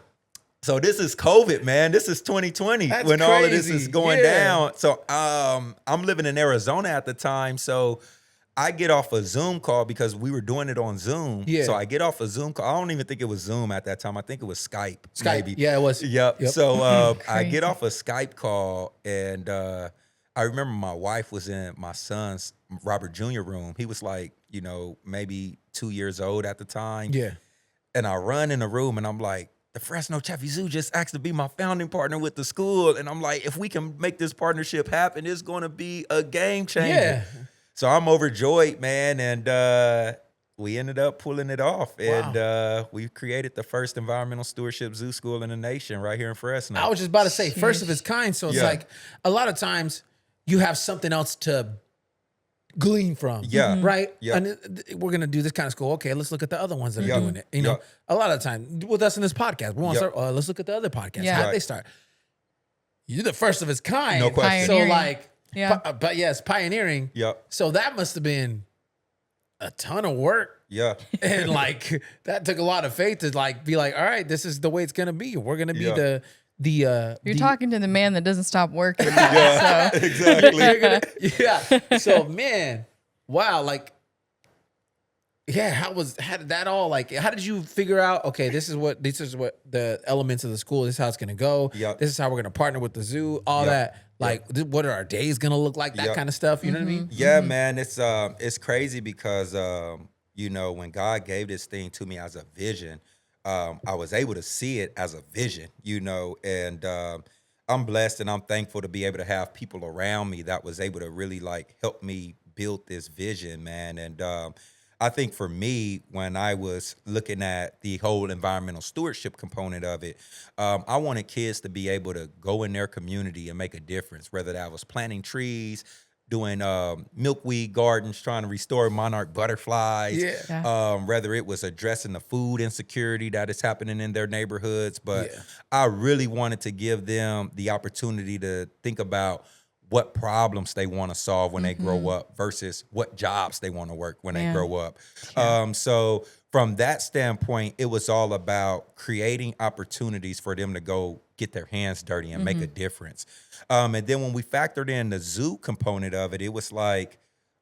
this is COVID, man. This is 2020 when all of this is going down. So I'm living in Arizona at the time. So I get off a Zoom call because we were doing it on Zoom. Yeah. So I get off a Zoom call. I don't even think it was Zoom at that time. I think it was Skype. Maybe. Yeah, it was. Yep. So I get off a Skype call, and I remember my wife was in my son's Robert Jr. room. He was like, maybe 2 years old at the time. Yeah. And I run in the room, and I'm like, the Fresno Chaffee Zoo just asked to be my founding partner with the school. And I'm like, if we can make this partnership happen, it's going to be a game changer. Yeah. So I'm overjoyed, man, and we ended up pulling it off. Wow. And we created the first environmental stewardship zoo school in the nation right here in Fresno. I was just about to say, first of its kind. So it's like a lot of times you have something else to glean from. Yeah. Right? Yeah. And we're going to do this kind of school. Okay, let's look at the other ones that are doing it. A lot of the time with us in this podcast, we want to start, let's look at the other podcasts. Yeah. How did they start? You're the first of its kind. No question. So like, but yes, pioneering. Yep. So that must have been a ton of work. Yeah. And like that took a lot of faith to like be like, all right, this is the way it's gonna be. We're gonna be You're talking to the man that doesn't stop working. Yeah, so. exactly. Yeah. So man, wow, like how did that all like how did you figure out, okay, this is what the elements of the school, this is how it's gonna go. Yep. This is how we're gonna partner with the zoo, all that. Like, what are our days gonna look like? That kind of stuff. You know what I mean? Yeah, man. It's crazy because when God gave this thing to me as a vision, I was able to see it as a vision. And I'm blessed and I'm thankful to be able to have people around me that was able to really like help me build this vision, man. And I think for me, when I was looking at the whole environmental stewardship component of it, I wanted kids to be able to go in their community and make a difference, whether that was planting trees, doing milkweed gardens, trying to restore monarch butterflies, whether it was addressing the food insecurity that is happening in their neighborhoods. But I really wanted to give them the opportunity to think about what problems they want to solve when they grow up versus what jobs they want to work when they grow up. So from that standpoint, it was all about creating opportunities for them to go get their hands dirty and make a difference. And then when we factored in the zoo component of it, it was like,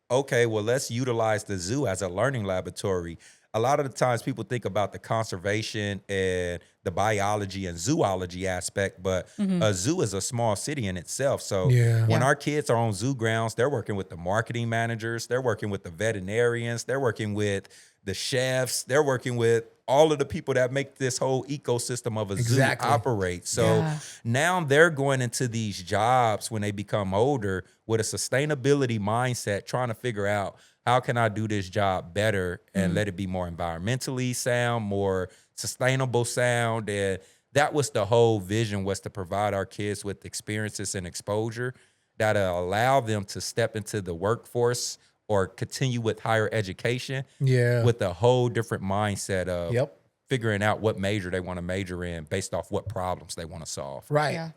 okay, well, let's utilize the zoo as a learning laboratory. A lot of the times people think about the conservation and the biology and zoology aspect, but a zoo is a small city in itself. So when our kids are on zoo grounds, they're working with the marketing managers, they're working with the veterinarians, they're working with the chefs, they're working with all of the people that make this whole ecosystem of a zoo operate. So now they're going into these jobs when they become older with a sustainability mindset, trying to figure out, how can I do this job better and let it be more environmentally sound, more sustainable sound? And that was the whole vision, was to provide our kids with experiences and exposure that allow them to step into the workforce or continue with higher education with a whole different mindset of figuring out what major they want to major in based off what problems they want to solve. Right. Yeah.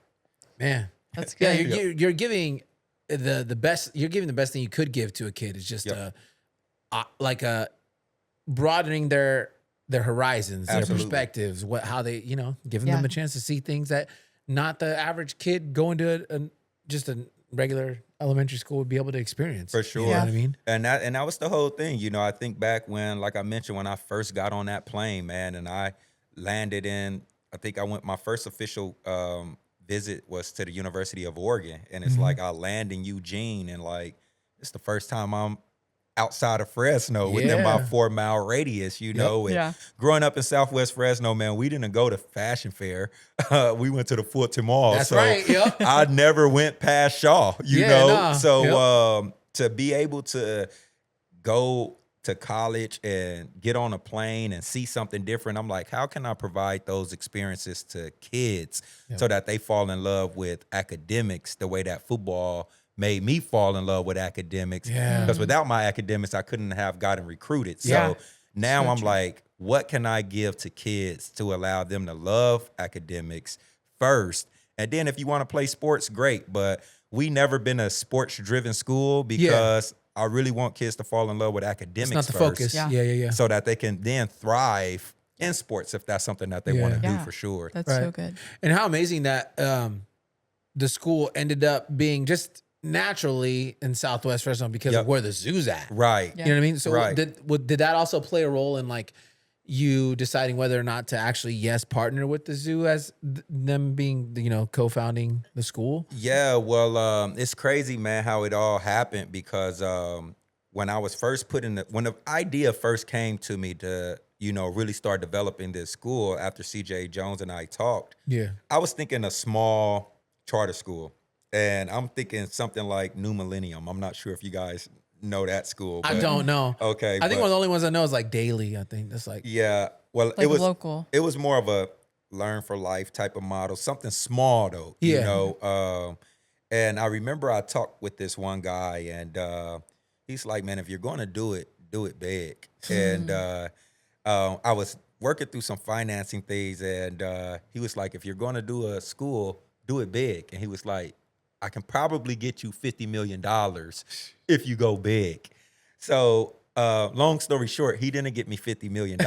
Man. That's good. Yeah, you're giving the best. You're giving the best thing you could give to a kid is just like a broadening their horizons, their perspectives, how they, giving them a chance to see things that not the average kid going to just a regular elementary school would be able to experience. For sure. You know what I mean? And that was the whole thing. I think back when, like I mentioned, when I first got on that plane, man, and I landed my first official visit was to the University of Oregon. And it's like I land in Eugene, and like it's the first time I'm outside of Fresno within my 4-mile radius, And growing up in Southwest Fresno, man, we didn't go to Fashion Fair. We went to the Fulton Mall. That's right. Yep. I never went past Shaw, you know? So to be able to go to college and get on a plane and see something different, I'm like, how can I provide those experiences to kids so that they fall in love with academics the way that football made me fall in love with academics? Because without my academics, I couldn't have gotten recruited. So now I'm like, what can I give to kids to allow them to love academics first? And then if you want to play sports, great. But we never been a sports-driven school because I really want kids to fall in love with academics first. It's not the first. focus. So that they can then thrive in sports if that's something that they want to do for sure. That's so good. And how amazing that the school ended up being just naturally in Southwest Fresno because of where the zoo's at. Right. You know what I mean? So did that also play a role in like you deciding whether or not to actually, partner with the zoo as them being, co-founding the school? Yeah, well, it's crazy, man, how it all happened because when I was first when the idea first came to me to, really start developing this school after CJ Jones and I talked, I was thinking a small charter school. And I'm thinking something like New Millennium. I'm not sure if you guys know that school. I don't know. Okay. I think one of the only ones I know is like Daily. I think that's like. Yeah. Well, like it was local. It was more of a learn for life type of model, something small though, you know. And I remember I talked with this one guy, and he's like, man, if you're going to do it big. And I was working through some financing things, and he was like, if you're going to do a school, do it big. And he was like, I can probably get you $50 million if you go big. So long story short, he didn't get me $50 million,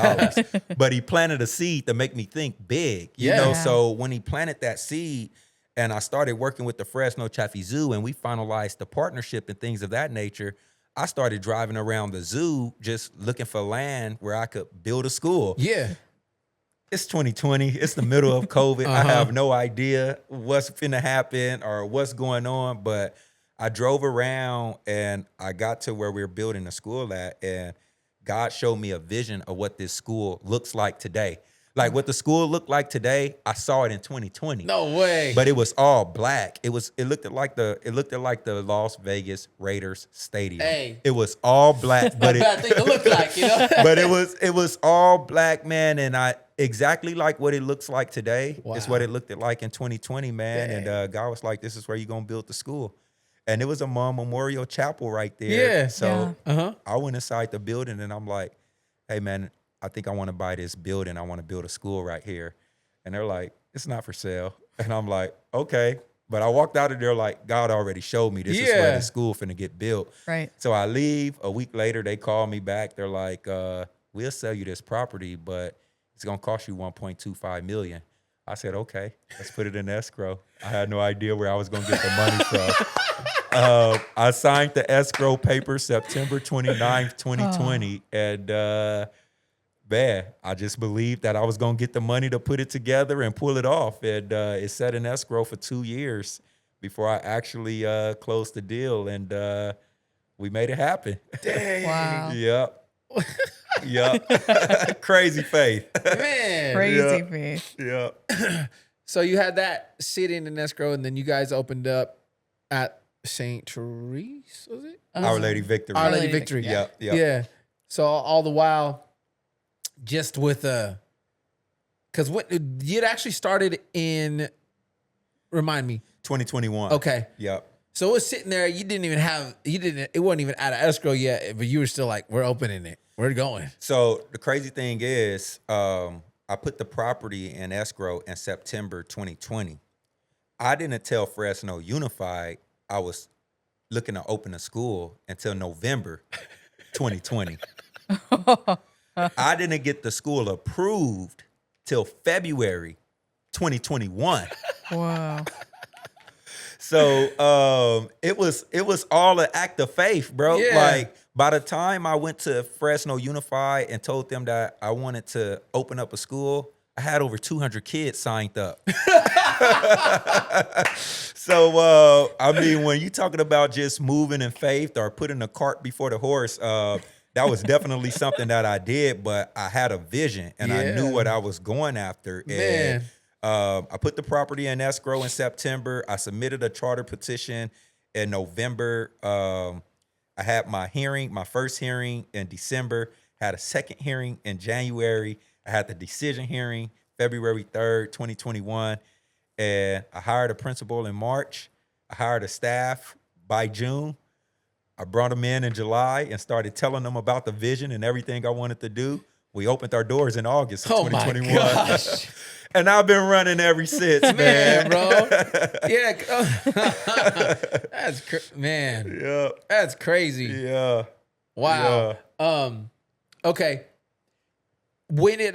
but he planted a seed to make me think big, you know? So when he planted that seed and I started working with the Fresno Chaffee Zoo and we finalized the partnership and things of that nature, I started driving around the zoo just looking for land where I could build a school. It's 2020. It's the middle of COVID. I have no idea what's finna happen or what's going on, but I drove around and I got to where we were building a school at, and God showed me a vision of what this school looks like today. Like what the school looked like today, I saw it in 2020. No way. But it was all black. It looked like the Las Vegas Raiders stadium. Hey. It was all black, but bad thing to look like, But it was all black, man, and exactly like what it looks like today is what it looked like in 2020, man. Dang. And God was like, this is where you're gonna build the school. And it was a Memorial Chapel right there. So I went inside the building and I'm like, hey man, I think I want to buy this building. I want to build a school right here. And they're like, it's not for sale. And I'm like, okay. But I walked out of there like, God already showed me this is where the school finna get built. Right. So I leave. A week later, they call me back. They're like, we'll sell you this property, but it's going to cost you $1.25 million. I said, okay, let's put it in escrow. I had no idea where I was going to get the money from. I signed the escrow paper September 29th, 2020. And man, I just believed that I was going to get the money to put it together and pull it off. And it sat in escrow for 2 years before I actually closed the deal. And we made it happen. Dang. Wow. Yep. Yep. Crazy faith. Man. Crazy faith. Yep. So you had that sitting in escrow, and then you guys opened up at St. Therese, was it? Our Lady Victory. Our Lady Lady Victory. Victory, Yep. Yep. Yeah. So all the while, just with because what you'd actually started in, remind me. 2021. Okay. Yep. So it was sitting there. It wasn't even out of escrow yet, but you were still like, we're opening it. We're going. So the crazy thing is, I put the property in escrow in September 2020. I didn't tell Fresno Unified I was looking to open a school until November 2020. I didn't get the school approved till February 2021. Wow. So it was all an act of faith, bro. Yeah. Like by the time I went to Fresno Unified and told them that I wanted to open up a school, I had over 200 kids signed up. So I mean, when you talking about just moving in faith or putting the cart before the horse, that was definitely something that I did. But I had a vision and I knew what I was going after. Man. And I put the property in escrow in September. I submitted a charter petition in November. I had my first hearing in December, had a second hearing in January. I had the decision hearing February 3rd, 2021. And I hired a principal in March. I hired a staff by June. I brought them in July and started telling them about the vision and everything I wanted to do. We opened our doors in August of 2021. My gosh. And I've been running ever since, man. Bro. Yeah. Man. Yeah. That's crazy. Yeah. Wow. Okay. When it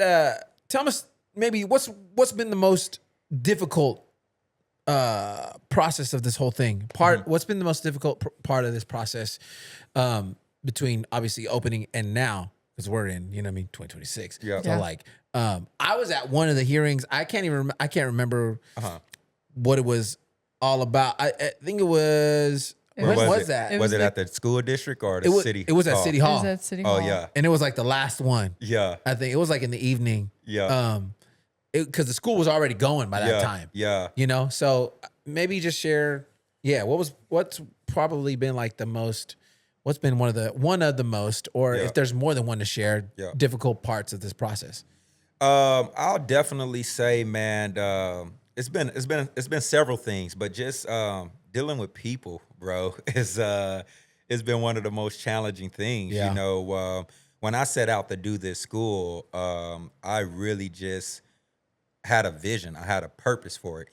tell us maybe what's been the most difficult process of this whole thing? What's been the most difficult part of this process between obviously opening and now? Because we're in, 2026. Yeah. So like, I was at one of the hearings. I can't remember what it was all about. I think it was. Where When was it? that? Was it at the school district or the city? It was at City Hall. Is that City Hall? Oh, yeah. And it was like the last one. Yeah. I think it was like in the evening. Yeah. Because the school was already going by that time. Yeah. So maybe just share. Yeah. What's probably been like the most. What's been one of the most, or if there's more than one to share, difficult parts of this process? I'll definitely say, man, it's been several things, but just dealing with people, bro, it's been one of the most challenging things. Yeah. When I set out to do this school, I really just had a vision. I had a purpose for it.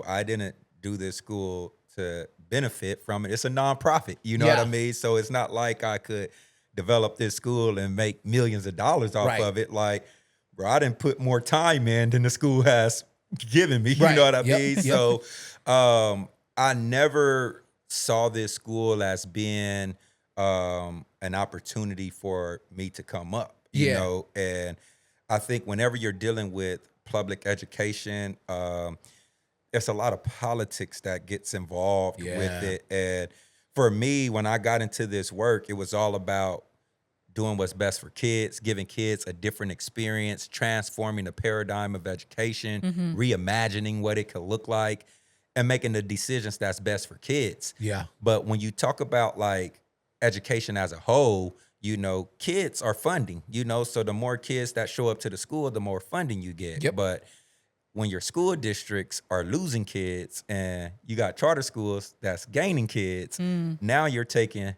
I didn't do this school to benefit from it. It's a nonprofit, you know what I mean? So it's not like I could develop this school and make millions of dollars off of it. Like, bro, I didn't put more time in than the school has given me, you know what I mean? So I never saw this school as being an opportunity for me to come up, you know? And I think whenever you're dealing with public education, there's a lot of politics that gets involved with it. And for me, when I got into this work, it was all about doing what's best for kids, giving kids a different experience, transforming the paradigm of education, reimagining what it could look like, and making the decisions that's best for kids. Yeah. But when you talk about like education as a whole, kids are funding, so the more kids that show up to the school, the more funding you get. Yep. But when your school districts are losing kids and you got charter schools that's gaining kids, now you're taking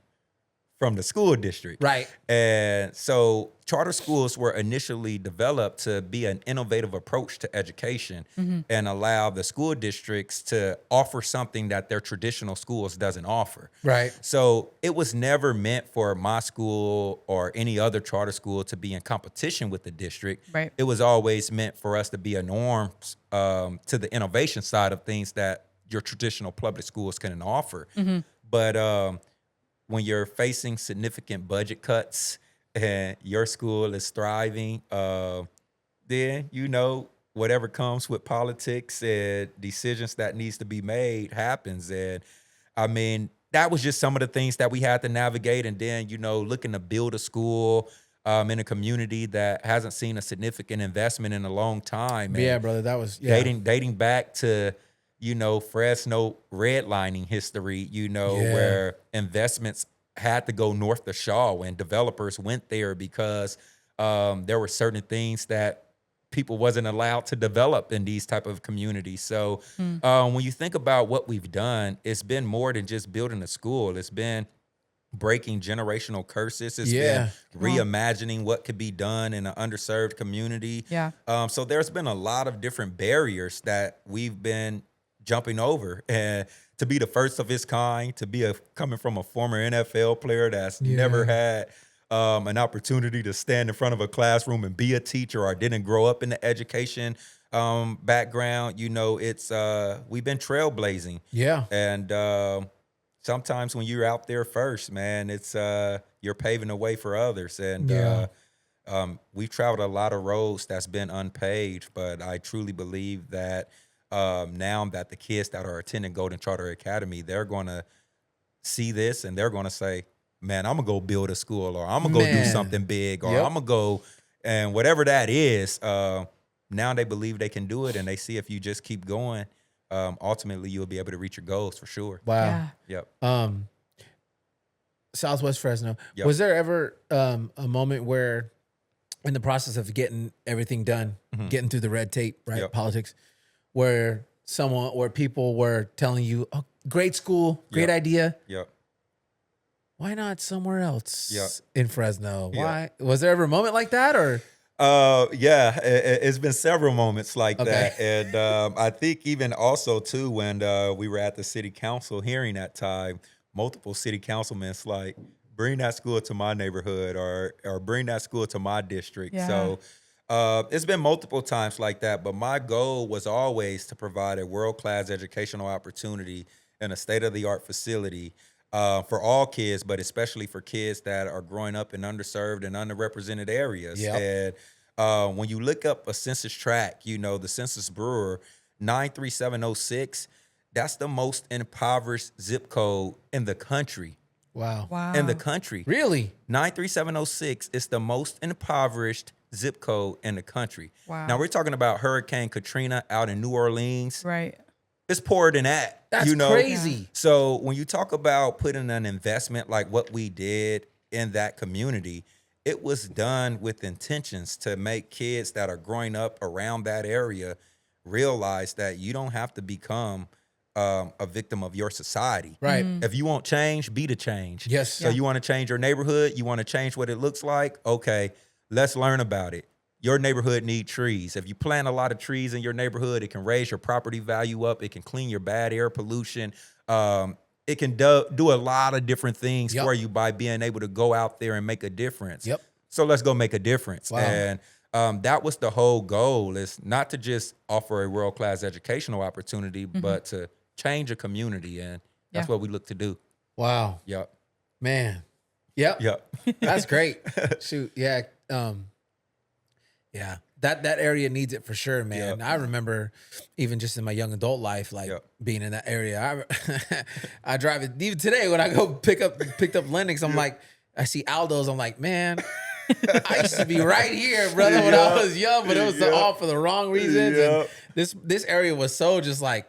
from the school district. Right. And so charter schools were initially developed to be an innovative approach to education and allow the school districts to offer something that their traditional schools doesn't offer. Right. So it was never meant for my school or any other charter school to be in competition with the district. Right. It was always meant for us to be a norm to the innovation side of things that your traditional public schools couldn't offer. But when you're facing significant budget cuts and your school is thriving, then whatever comes with politics and decisions that needs to be made happens. And I mean, that was just some of the things that we had to navigate. And then, looking to build a school in a community that hasn't seen a significant investment in a long time. Yeah, And brother, that was dating back to, Fresno redlining history, where investments had to go north of Shaw when developers went there because there were certain things that people wasn't allowed to develop in these type of communities. So when you think about what we've done, it's been more than just building a school. It's been breaking generational curses. It's been reimagining what could be done in an underserved community. Yeah. So there's been a lot of different barriers that we've been jumping over. And to be the first of its kind, to be coming from a former NFL player that's never had an opportunity to stand in front of a classroom and be a teacher or didn't grow up in the education background, it's we've been trailblazing. Yeah. And sometimes when you're out there first, man, it's you're paving the way for others. And we've traveled a lot of roads that's been unpaved, but I truly believe that now that the kids that are attending Golden Charter Academy, they're going to see this and they're going to say, man, I'm going to go build a school, or I'm going to go do something big, or I'm going to go, and whatever that is, now they believe they can do it, and they see if you just keep going, ultimately you'll be able to reach your goals for sure. Wow. Yeah. Yep. Southwest Fresno. Yep. Was there ever a moment where, in the process of getting everything done, getting through the red tape, right, Yep. politics, where people were telling you, "Oh, great school, great idea. Yep. Why not somewhere else Yep. in Fresno? Yep. Why was there ever a moment like that, or?" It's been several moments like that. And I think even also too, when we were at the city council hearing that time, multiple city councilmen like, bring that school to my neighborhood, or bring that school to my district. Yeah. So it's been multiple times like that, but my goal was always to provide a world-class educational opportunity in a state-of-the-art facility for all kids, but especially for kids that are growing up in underserved and underrepresented areas. Yep. And when you look up a census tract, the Census Bureau, 93706, that's the most impoverished zip code in the country. Wow. In the country. Really? 93706 is the most impoverished zip code in the country. Wow. Now we're talking about Hurricane Katrina out in New Orleans. Right. It's poorer than that. That's crazy. So when you talk about putting an investment like what we did in that community, it was done with intentions to make kids that are growing up around that area realize that you don't have to become a victim of your society. Right. If you want change, be the change. Yes. So you want to change your neighborhood, you want to change what it looks like, okay, let's learn about it. Your neighborhood need trees. If you plant a lot of trees in your neighborhood, it can raise your property value up. It can clean your bad air pollution. It can do a lot of different things for you by being able to go out there and make a difference. Yep. So let's go make a difference. Wow. And that was the whole goal, is not to just offer a world-class educational opportunity, but to change a community. And that's what we look to do. Wow. Yep. Man. Yep. Yep. That's great. Shoot. Yeah. Yeah. That area needs it for sure, man. Yep. I remember even just in my young adult life, like being in that area. I drive it even today when I go picked up Lennox. I'm like, I see Aldo's. I'm like, man, I used to be right here, brother, when I was young, but it was all for the wrong reasons. And this area was so just like,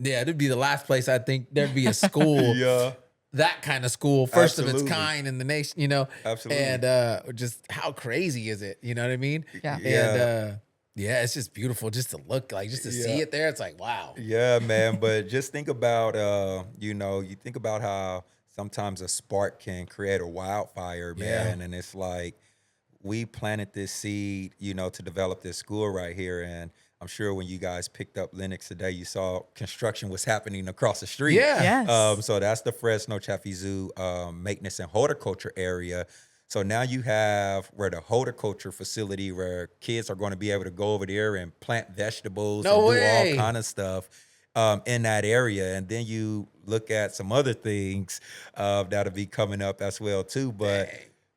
it'd be the last place I think there'd be a school. That kind of school, first of its kind in the nation, Absolutely. And just how crazy is it? You know what I mean? Yeah. And it's just beautiful just to look like, just to see it there. It's like, wow. Yeah, man. But just think about, you think about how sometimes a spark can create a wildfire, man. Yeah. And it's like, we planted this seed, to develop this school right here. And I'm sure when you guys picked up Lennox today, you saw construction was happening across the street. Yeah. Yes. So that's the Fresno Chaffee Zoo maintenance and horticulture area. So now you have where the horticulture facility where kids are going to be able to go over there and plant vegetables and do all kind of stuff. in that area. And then you look at some other things that'll be coming up as well too. But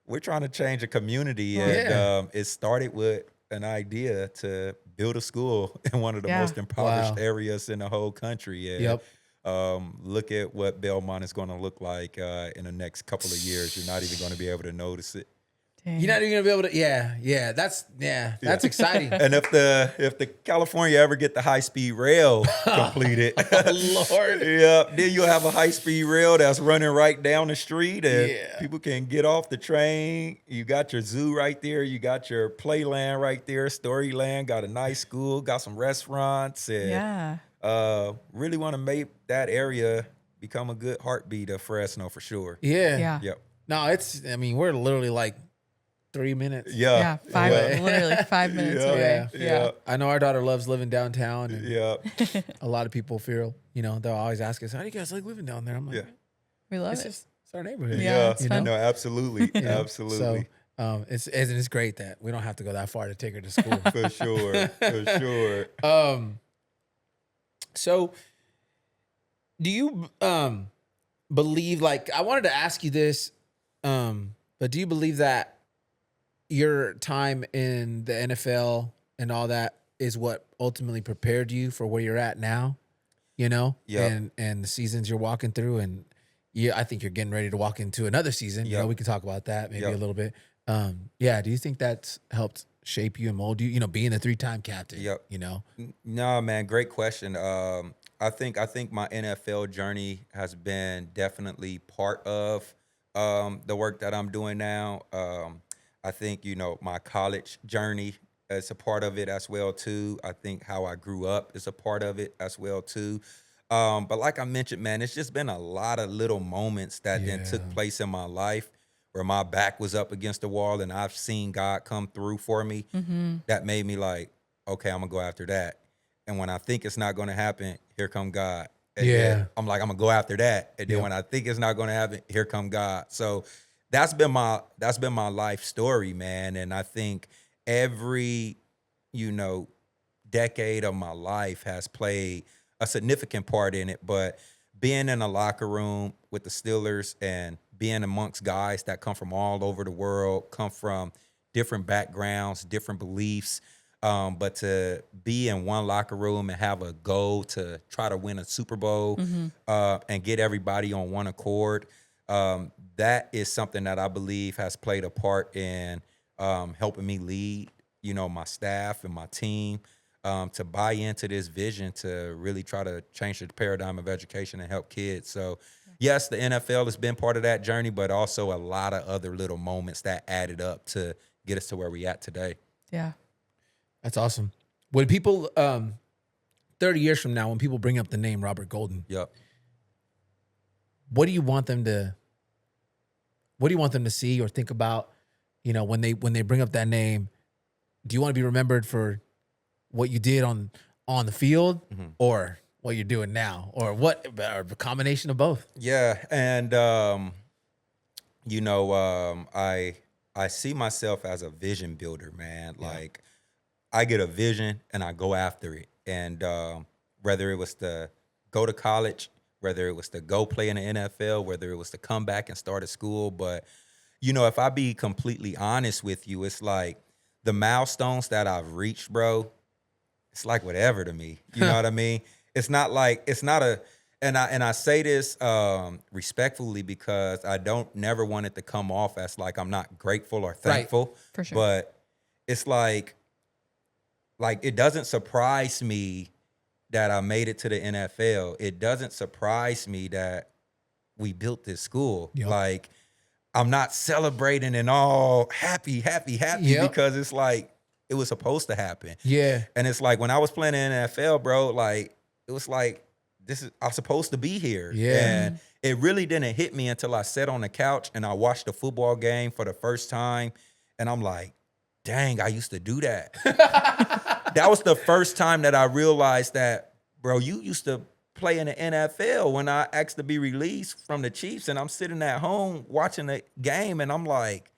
we're trying to change a community, and it started with an idea to build a school in one of the most impoverished areas in the whole country. And look at what Belmont is going to look like in the next couple of years. You're not even going to be able to notice it. Dang. You're not even gonna be able to. That's exciting. And if the California ever get the high speed rail completed, oh Lord, then you'll have a high speed rail that's running right down the street, and people can get off the train. You got your zoo right there. You got your playland right there. Storyland got a nice school. Got some restaurants, and really want to make that area become a good heartbeat of Fresno for sure. Yeah. Yep. No, I mean, we're literally like 3 minutes. Yeah. Literally 5 minutes away. Yeah. I know our daughter loves living downtown. And a lot of people feel, they'll always ask us, how do you guys like living down there? I'm like, We love it's it. just it's our neighborhood. Yeah, it's fun. No, absolutely. Absolutely. So it's great that we don't have to go that far to take her to school. For sure. So do you believe, like, I wanted to ask you this, but do you believe that your time in the NFL and all that is what ultimately prepared you for where you're at now? And the seasons you're walking through, and I think you're getting ready to walk into another season. We can talk about that maybe a little bit. Do you think that's helped shape you and mold you? Being a 3-time captain. No, man, great question. I think my NFL journey has been definitely part of the work that I'm doing now. I think, my college journey is a part of it as well too. I think how I grew up is a part of it as well too. But like I mentioned, man, it's just been a lot of little moments that then took place in my life where my back was up against the wall and I've seen God come through for me. That made me like, okay, I'm gonna go after that. And when I think it's not gonna happen, here come God. And then I'm like, I'm gonna go after that. And then when I think it's not gonna happen, here come God. So that's been my life story, man. And I think every, decade of my life has played a significant part in it. But being in a locker room with the Steelers and being amongst guys that come from all over the world, come from different backgrounds, different beliefs, but to be in one locker room and have a goal to try to win a Super Bowl and get everybody on one accord, that is something that I believe has played a part in helping me lead, my staff and my team to buy into this vision to really try to change the paradigm of education and help kids. So, yes, the NFL has been part of that journey, but also a lot of other little moments that added up to get us to where we at today. Yeah. That's awesome. When people, 30 years from now, when people bring up the name Robert Golden, what do you want them to see or think about, when they bring up that name? Do you want to be remembered for what you did on the field or what you're doing now, or or a combination of both? Yeah. And, I see myself as a vision builder, man. Like, I get a vision and I go after it. And whether it was to go to college, whether it was to go play in the NFL, whether it was to come back and start a school. But, if I be completely honest with you, it's like the milestones that I've reached, bro, it's like whatever to me. You know what I mean? It's not and I say this respectfully because I don't never want it to come off as like I'm not grateful or thankful. Right. For sure. But it's like it doesn't surprise me that I made it to the NFL. It doesn't surprise me that we built this school. Like, I'm not celebrating and all happy because it's like it was supposed to happen. And it's like when I was playing in the NFL, bro, like it was like I'm supposed to be here. And it really didn't hit me until I sat on the couch and I watched a football game for the first time. And I'm like, dang, I used to do that. That was the first time that I realized that, bro, you used to play in the NFL when I asked to be released from the Chiefs, and I'm sitting at home watching the game, and I'm like,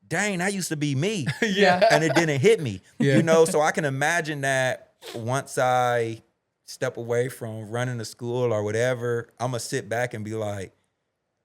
dang, that used to be me. And it didn't hit me, so I can imagine that once I step away from running the school or whatever, I'm gonna sit back and be like,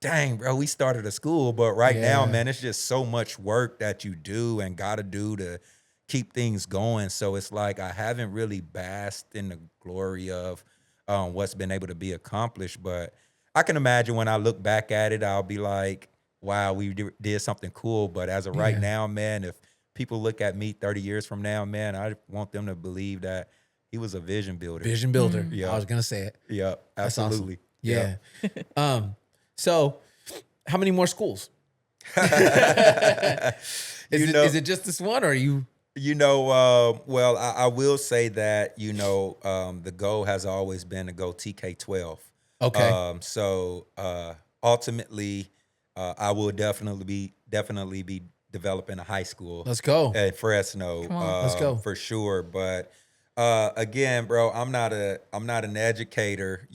dang, bro, we started a school, but right now, man, it's just so much work that you do and gotta do to keep things going. So it's like I haven't really basked in the glory of what's been able to be accomplished. But I can imagine when I look back at it, I'll be like, wow, we did something cool. But as of right now, man, if people look at me 30 years from now, man, I want them to believe that he was a vision builder. Vision builder. Yeah. I was gonna say it. Yeah, That's awesome. absolutely. Yeah. So how many more schools? Is it just this one, or are you? Well, I will say that, the goal has always been to go TK12. Okay. So ultimately, I will definitely be developing a high school. Let's go. At Fresno. Let's go. For sure. But again, bro, I'm not an educator.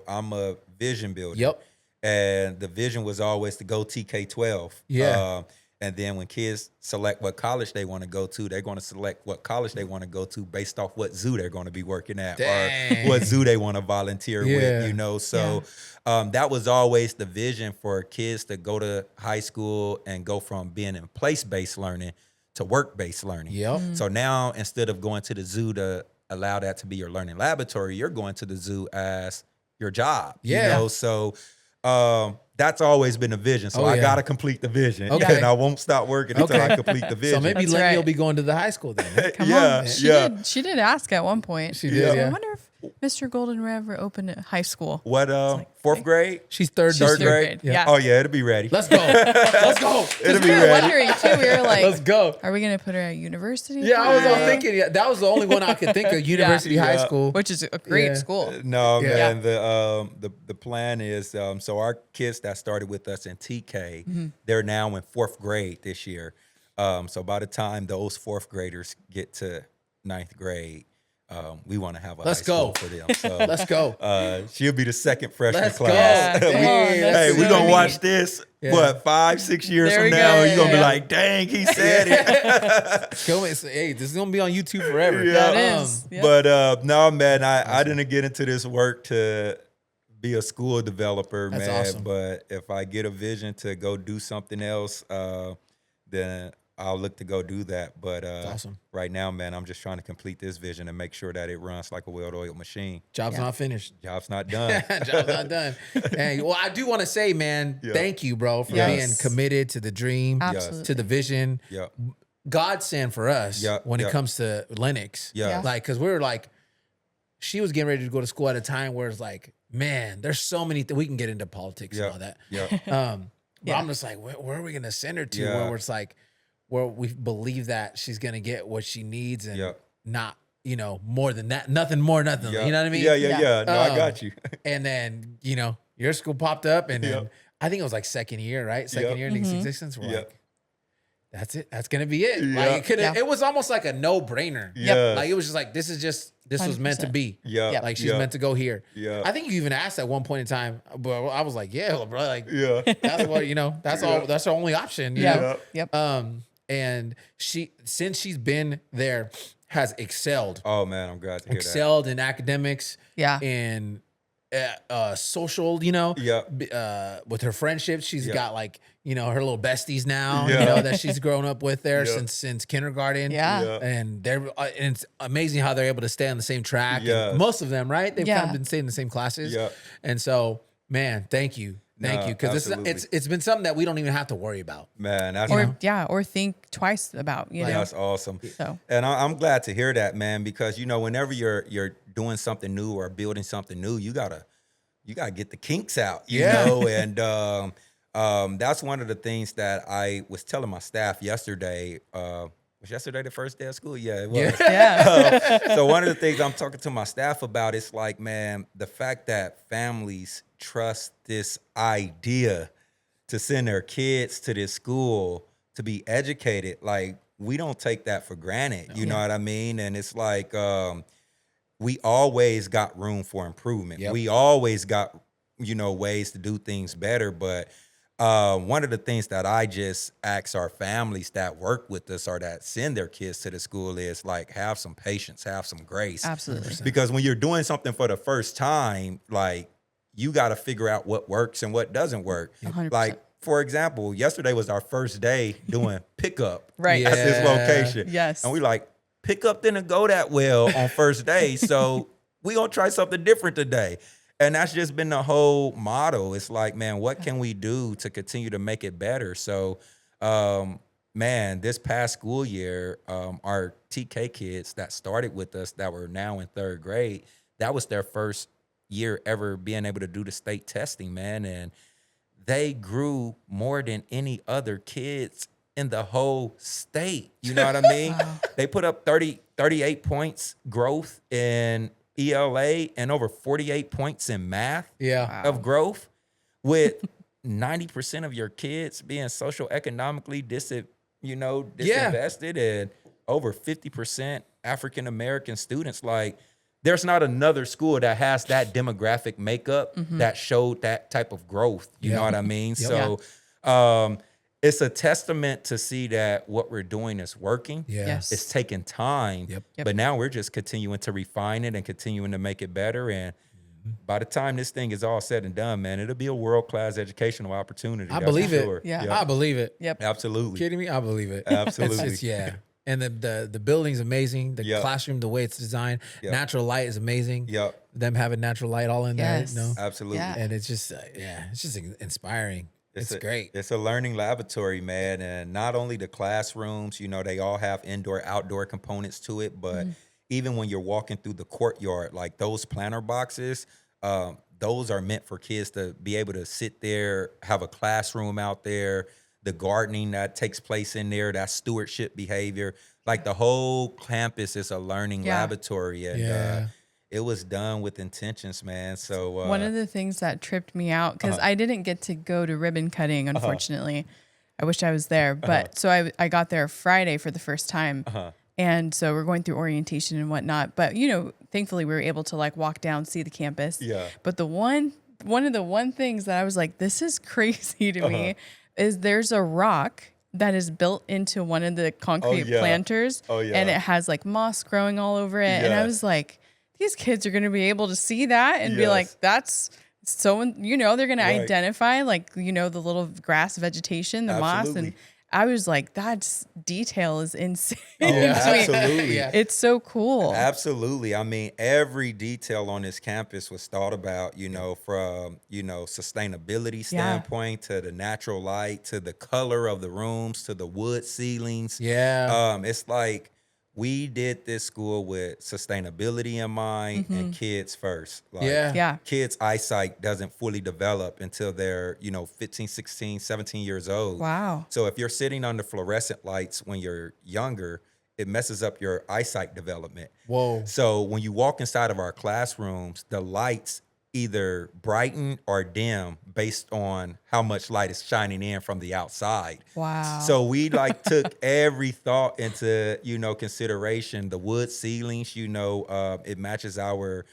I'm a vision builder. Yep. And the vision was always to go TK12. Yeah. And then when kids select what college they want to go to, they're going to select what college they want to go to based off what zoo they're going to be working at. Dang. Or what zoo they want to volunteer with, So that was always the vision for kids to go to high school and go from being in place-based learning to work-based learning. Yep. So now instead of going to the zoo to allow that to be your learning laboratory, you're going to the zoo as your job. Yeah. So that's always been the vision. So I got to complete the vision. Okay. And I won't stop working until I complete the vision. So maybe That's Lenny right. will be going to the high school then. Come on. She did ask at one point. She did, I wonder if Mr. Golden would ever open a high school. What, fourth grade? She's third She's grade? Yeah. Oh, yeah, it'll be ready. Let's go. Let's go. It'll be We were ready. wondering too. We were like, Let's go. are we going to put her at university? Yeah, I was all thinking that was the only one I could think of. University High School. Which is a great Yeah. school. No, Yeah. man. The plan is so our kids that started with us in TK, they're now in fourth grade this year. So by the time those fourth graders get to ninth grade, we want to have a Let's high go. school for them. So Let's go. she'll be the second freshman Let's go. class. Dang, Hey, that's we so gonna neat. watch this. Yeah. What 5-6 years There from we now? go. You're gonna be Yeah. like, dang, he said it. Go and say, hey, this is gonna be on YouTube forever. Yeah. That is. Yep. But no, man, I didn't get into this work to be a school developer, That's man. awesome. But if I get a vision to go do something else, then I'll look to go do that. But awesome. Right now, man, I'm just trying to complete this vision and make sure that it runs like a well-oiled machine. Job's not finished. Job's not done. Job's not done. Hey, well, I do want to say, man, thank you, bro, for Yes. being committed to the dream, Absolutely. to the vision. Yeah. Godsend for us when it comes to Lennox. Yeah. Like, because we were like, she was getting ready to go to school at a time where it's like, man, there's so many we can get into politics and all that. Yeah. But I'm just like, where are we going to send her to? Yeah. Where it's like, where we believe that she's going to get what she needs and not, more than that, nothing more, nothing. Yeah. You know what I mean? Yeah. No, I got you. And then, your school popped up and then I think it was like second year, right? Second year in its existence. We're like, that's it. That's gonna be it. Yeah. Like it was almost like a no-brainer. Yeah. Like it was just like this was meant to 100%. be. Yeah. Like she's meant to go here. Yeah. I think you even asked at one point in time, but I was like, yeah, bro, like Yeah. that's what that's all. That's our only option. You know? Yep. And since she's been there, has excelled. Oh man, I'm glad to hear Excelled in academics. Yeah. In social, Yeah. with her friendships, she's got like, her little besties now, Yeah. that she's grown up with there since kindergarten. Yeah. And and it's amazing how they're able to stay on the same track. And Yeah. most of them, right? They've kind Yeah. of been staying in the same classes. Yeah. And so, man, thank you. Thank No, you. Because absolutely. it's been something that we don't even have to worry about. Man, that's Or think twice about, you know. that's awesome. So And I'm glad to hear that, man, because whenever you're doing something new or building something new, you gotta get the kinks out, you know. And that's one of the things that I was telling my staff yesterday. Was yesterday the first day of school? Yeah, it was. yeah. So one of the things I'm talking to my staff about is like, man, the fact that families trust this idea to send their kids to this school to be educated, like we don't take that for granted. You know what I mean? And it's like we always got room for improvement. Yep. We always got ways to do things better, but One of the things that I just ask our families that work with us or that send their kids to the school is like, have some patience, have some grace. Absolutely. Because when you're doing something for the first time, like you got to figure out what works and what doesn't work. 100%. Like, for example, yesterday was our first day doing pickup Right. at this location. Yes. And we like, pickup didn't go that well on first day. So we gonna try something different today. And that's just been the whole motto. It's like, man, what can we do to continue to make it better? So, man, this past school year, our TK kids that started with us that were now in third grade, that was their first year ever being able to do the state testing, man. And they grew more than any other kids in the whole state. You know what I mean? Wow. They put up 38 points growth in ELA and over 48 points in math of growth, with 90% of your kids being social economically disinvested and over 50% African American students. Like, there's not another school that has that demographic makeup that showed that type of growth. You know what I mean? Yep. So it's a testament to see that what we're doing is working. Yeah. Yes. It's taking time, Yep. but now we're just continuing to refine it and continuing to make it better. And by the time this thing is all said and done, man, it'll be a world-class educational opportunity. I that's believe for it. sure. Yeah. I believe it. Yep. Absolutely. Kidding me? I believe it. Absolutely. It's yeah. And the building's amazing. The Yep. classroom, the way it's designed, Yep. natural light is amazing. Yep. Them having natural light all in Yes. there, you know? Absolutely. Yeah. And it's just, it's just inspiring. It's great. It's a learning laboratory, man. And not only the classrooms, they all have indoor, outdoor components to it. But even when you're walking through the courtyard, like those planter boxes, those are meant for kids to be able to sit there, have a classroom out there, the gardening that takes place in there, that stewardship behavior. Like the whole campus is a learning laboratory. And it was done with intentions, man. So one of the things that tripped me out, because I didn't get to go to ribbon cutting, unfortunately. I wish I was there. But so I got there Friday for the first time. And so we're going through orientation and whatnot. But, thankfully we were able to like walk down, see the campus. Yeah. But one of the things that I was like, this is crazy to me, is there's a rock that is built into one of the concrete planters. Oh, yeah. And it has like moss growing all over it. And I Yeah. was like, these kids are going to be able to see that and be like, that's so, they're going to identify like, the little grass vegetation, the moss. Absolutely. And I was like, that's detail is insane. Oh, to me. absolutely. Yeah. It's so cool. Absolutely. I mean, every detail on this campus was thought about, from, sustainability standpoint to the natural light, to the color of the rooms, to the wood ceilings. Yeah. It's like we did this school with sustainability in mind and kids first. Like, Yeah. kids' eyesight doesn't fully develop until they're, 15, 16, 17 years old. Wow. So if you're sitting under fluorescent lights when you're younger, it messes up your eyesight development. Whoa. So when you walk inside of our classrooms, the lights either brighten or dim based on how much light is shining in from the outside. Wow. So we took every thought into, consideration. The wood ceilings, it matches our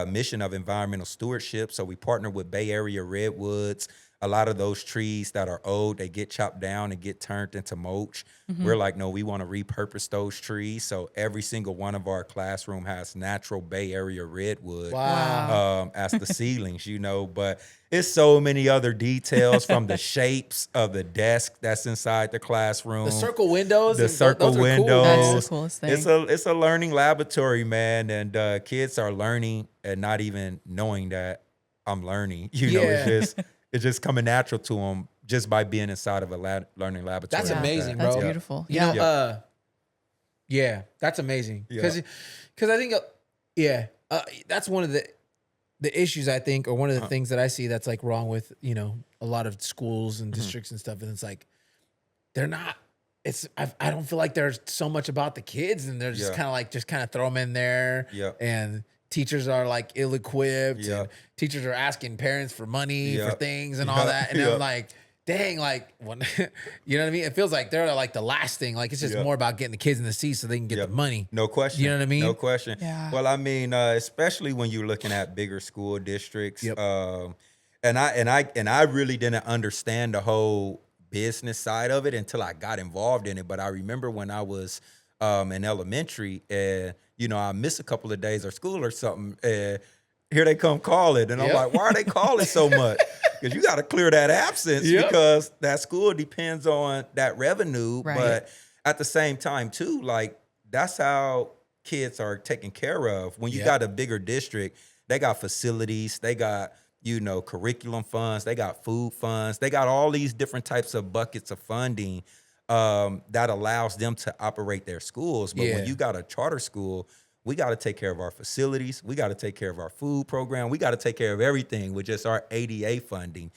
mission of environmental stewardship. So we partner with Bay Area redwoods. A lot of those trees that are old, they get chopped down and get turned into mulch. We're like, no, we want to repurpose those trees. So every single one of our classroom has natural Bay Area redwood as the ceilings, But it's so many other details, from the shapes of the desk that's inside the classroom. The circle windows. The circle those are windows. cool. That's the coolest thing. It's a learning laboratory, man. And kids are learning and not even knowing that I'm learning. It's just coming natural to them just by being inside of a learning laboratory. That's like amazing, that. That's bro. beautiful. You know, that's amazing. Because I think, that's one of the issues, I think, or one of the things that I see that's like wrong with, a lot of schools and districts and stuff. And it's like, they're not, I don't feel like there's so much about the kids, and they're just kind of throw them in there. Yeah. And teachers are like ill-equipped. Yeah. And teachers are asking parents for money Yeah. for things and Yeah. all that. And Yeah. I'm like, dang, like, when, you know what I mean? It feels like they're like the last thing. Like, it's just Yeah. more about getting the kids in the seats so they can get Yeah. the money. No question. You know what I mean? No question. Yeah. Well, I mean, especially when you're looking at bigger school districts, Yep. And I really didn't understand the whole business side of it until I got involved in it. But I remember when I was in elementary, and I missed a couple of days of school or something, and here they come calling, and I'm like, why are they calling so much? Because you got to clear that absence because that school depends on that revenue. Right. But at the same time, too, like that's how kids are taken care of. When you got a bigger district, they got facilities, they got curriculum funds, they got food funds, they got all these different types of buckets of funding that allows them to operate their schools. But when you got a charter school, we got to take care of our facilities. We got to take care of our food program. We got to take care of everything with just our ADA funding.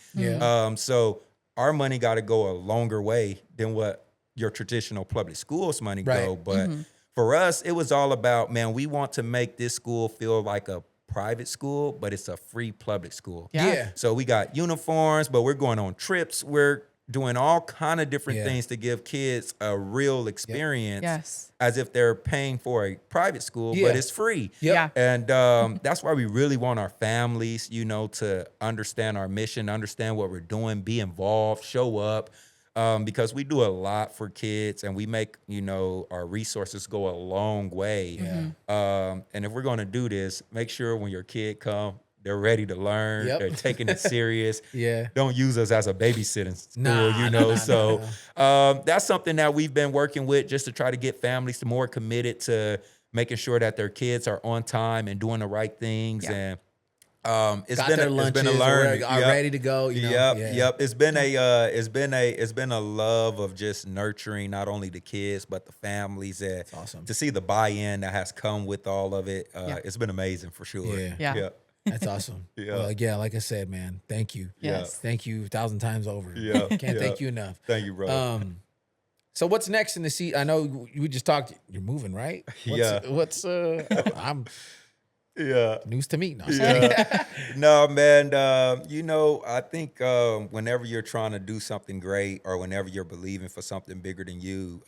So our money got to go a longer way than what your traditional public schools money go. But for us, it was all about, man, we want to make this school feel like a private school, but it's a free public school. So we got uniforms, but we're going on trips. We're doing all kind of different things to give kids a real experience as if they're paying for a private school, but it's free. And that's why we really want our families, to understand our mission, understand what we're doing, be involved, show up. Because we do a lot for kids and we make, our resources go a long way. And if we're going to do this, make sure when your kid come, they're ready to learn. They're taking it serious. Don't use us as a babysitting school, that's something that we've been working with just to try to get families to more committed to making sure that their kids are on time and doing the right things. And it's been a learning. Are ready to go. It's been a love of just nurturing not only the kids but the families. And awesome. To see the buy-in that has come with all of it, it's been amazing for sure. That's awesome. Well, like I said, man, thank you. Thank you 1,000 times over. Can't thank you enough. Thank you, bro. So what's next in the seat? I know we just talked. You're moving, right? What's I'm news to me. No, no, man. I think whenever you're trying to do something great or whenever you're believing for something bigger than you,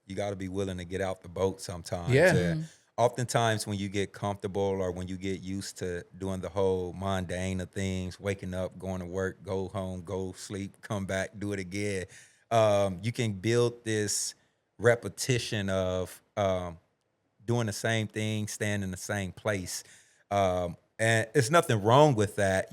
you got to be willing to get out the boat sometimes. And oftentimes when you get comfortable or when you get used to doing the whole mundane of things, waking up, going to work, go home, go sleep, come back, do it again, you can build this repetition of doing the same thing, staying in the same place. And it's nothing wrong with that,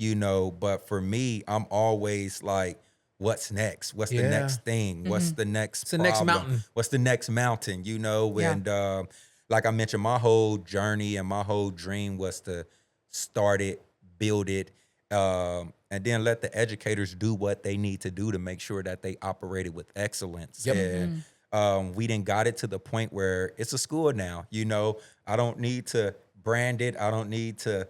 but for me, I'm always like, what's next? What's the next thing? What's the next problem? Next mountain? What's the next mountain, And like I mentioned, my whole journey and my whole dream was to start it, build it, and then let the educators do what they need to do to make sure that they operate it with excellence. And we didn't got it to the point where it's a school now. I don't need to brand it. I don't need to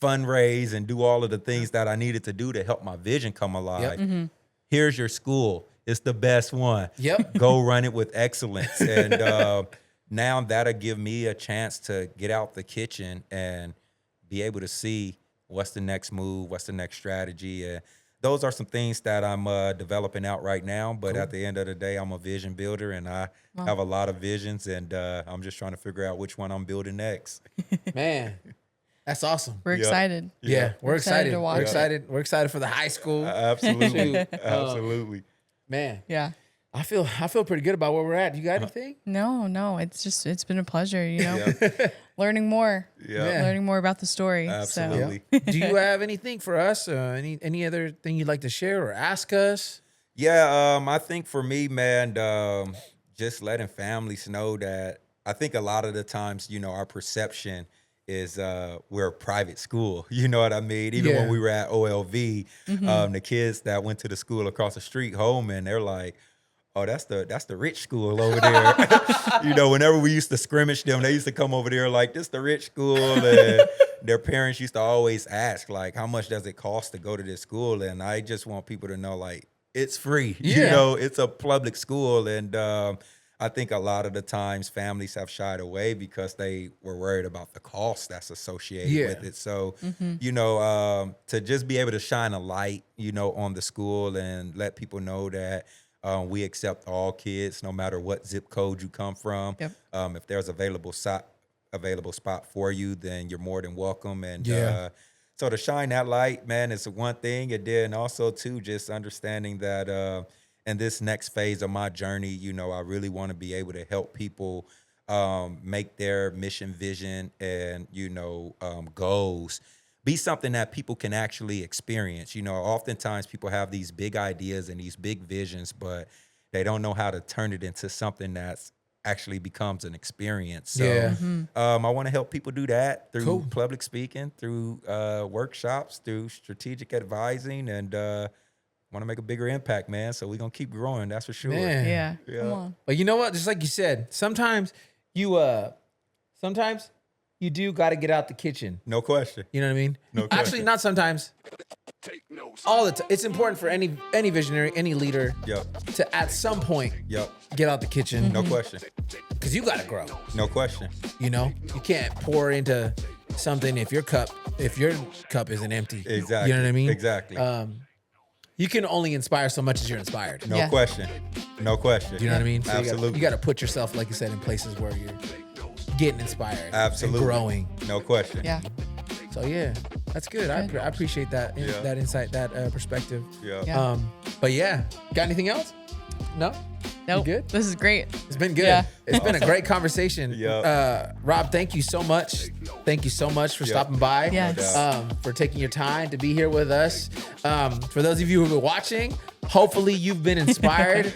fundraise and do all of the things that I needed to do to help my vision come alive. Here's your school. It's the best one. Go run it with excellence. And now that'll give me a chance to get out the kitchen and be able to see what's the next move, what's the next strategy. And those are some things that I'm developing out right now. But at the end of the day, I'm a vision builder and I have a lot of visions and I'm just trying to figure out which one I'm building next. Man, that's awesome. We're excited. We're excited to watch We're excited. We're excited for the high school. Absolutely. Absolutely. Man. Yeah. I feel pretty good about where we're at. You got anything? No. It's been a pleasure, learning more. Learning more about the story. Absolutely. So. Do you have anything for us? Any other thing you'd like to share or ask us? I think for me, man, just letting families know that I think a lot of the times, our perception is we're a private school. You know what I mean? Even when we were at OLV, the kids that went to the school across the street, Holman, they're like, oh, that's the rich school over there. Whenever we used to scrimmage them, they used to come over there like, this the rich school. And their parents used to always ask, like, how much does it cost to go to this school? And I just want people to know, like, it's free. It's a public school. And I think a lot of the times families have shied away because they were worried about the cost that's associated with it. So, to just be able to shine a light, on the school and let people know that we accept all kids, no matter what zip code you come from. If there's available spot for you, then you're more than welcome. And So to shine that light, man, is one thing. And then also too, just understanding that in this next phase of my journey, you know, I really want to be able to help people make their mission, vision, and, you know, goals be something that people can actually experience. You know, oftentimes people have these big ideas and these big visions, but they don't know how to turn it into something that's actually becomes an experience. So I want to help people do that through public speaking, through workshops, through strategic advising, and want to make a bigger impact, man. So we're going to keep growing. That's for sure. Man. Yeah. Come on. But you know what? Just like you said, sometimes you do got to get out the kitchen. No question. You know what I mean? No question. Actually, not sometimes. Take notes. All the time. It's important for any visionary, any leader Yep. to at some point Yep. get out the kitchen. No question. Because you got to grow. No question. You know, you can't pour into something if your cup isn't empty. Exactly. You know what I mean? Exactly. You can only inspire so much as you're inspired. No Yeah. question. No question. You know what I mean? So Absolutely. You got to put yourself, like you said, in places where you're getting inspired. Absolutely. And growing. No question. Yeah. So yeah, that's good. I appreciate that Yeah. that insight, that perspective. Yeah. Yeah. But yeah, got anything else? No. Nope. good? This is great. It's been good. Yeah. It's been a great conversation. Yeah. Rob, thank you so much. Thank you so much for Yeah. stopping by. Yes. For taking your time to be here with us. For those of you who are watching, hopefully you've been inspired.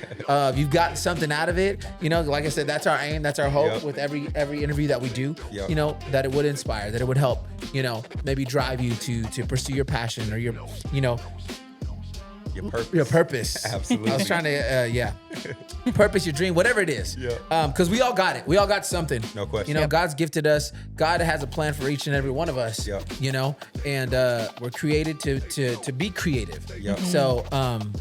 You've gotten something out of it. You know, like I said, that's our aim. That's our hope Yep. with every interview that we do. Yep. You know, that it would inspire, that it would help, you know, maybe drive you to pursue your passion or your, you know, Your purpose. your purpose. Absolutely. I was trying to, purpose, your dream, whatever it is. Yeah. Because we all got it. We all got something. No question. You know, Yep. God's gifted us. God has a plan for each and every one of us. Yep. You know, and we're created to be creative. Yep. So,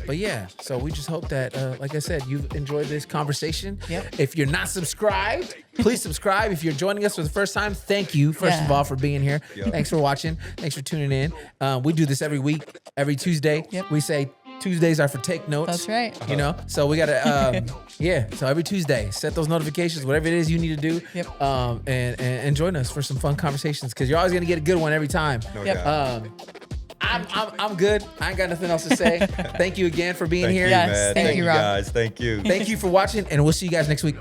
but yeah. So we just hope that, like I said, you've enjoyed this conversation. Yep. If you're not subscribed, please subscribe. If you're joining us for the first time, thank you first of Yeah. all for being here. Yep. Thanks for watching. Thanks for tuning in. We do this every week, every Tuesday. Yep. We say Tuesdays are for take notes. That's right. You know, so we gotta, so every Tuesday, set those notifications, whatever it is you need to do, Yep. and join us for some fun conversations because you're always gonna get a good one every time. No Yep. doubt. I'm good. I ain't got nothing else to say. Thank you again for being Thank here. you, Yes. man. Thank you, Rob. guys. Thank you. Thank you for watching, and we'll see you guys next week.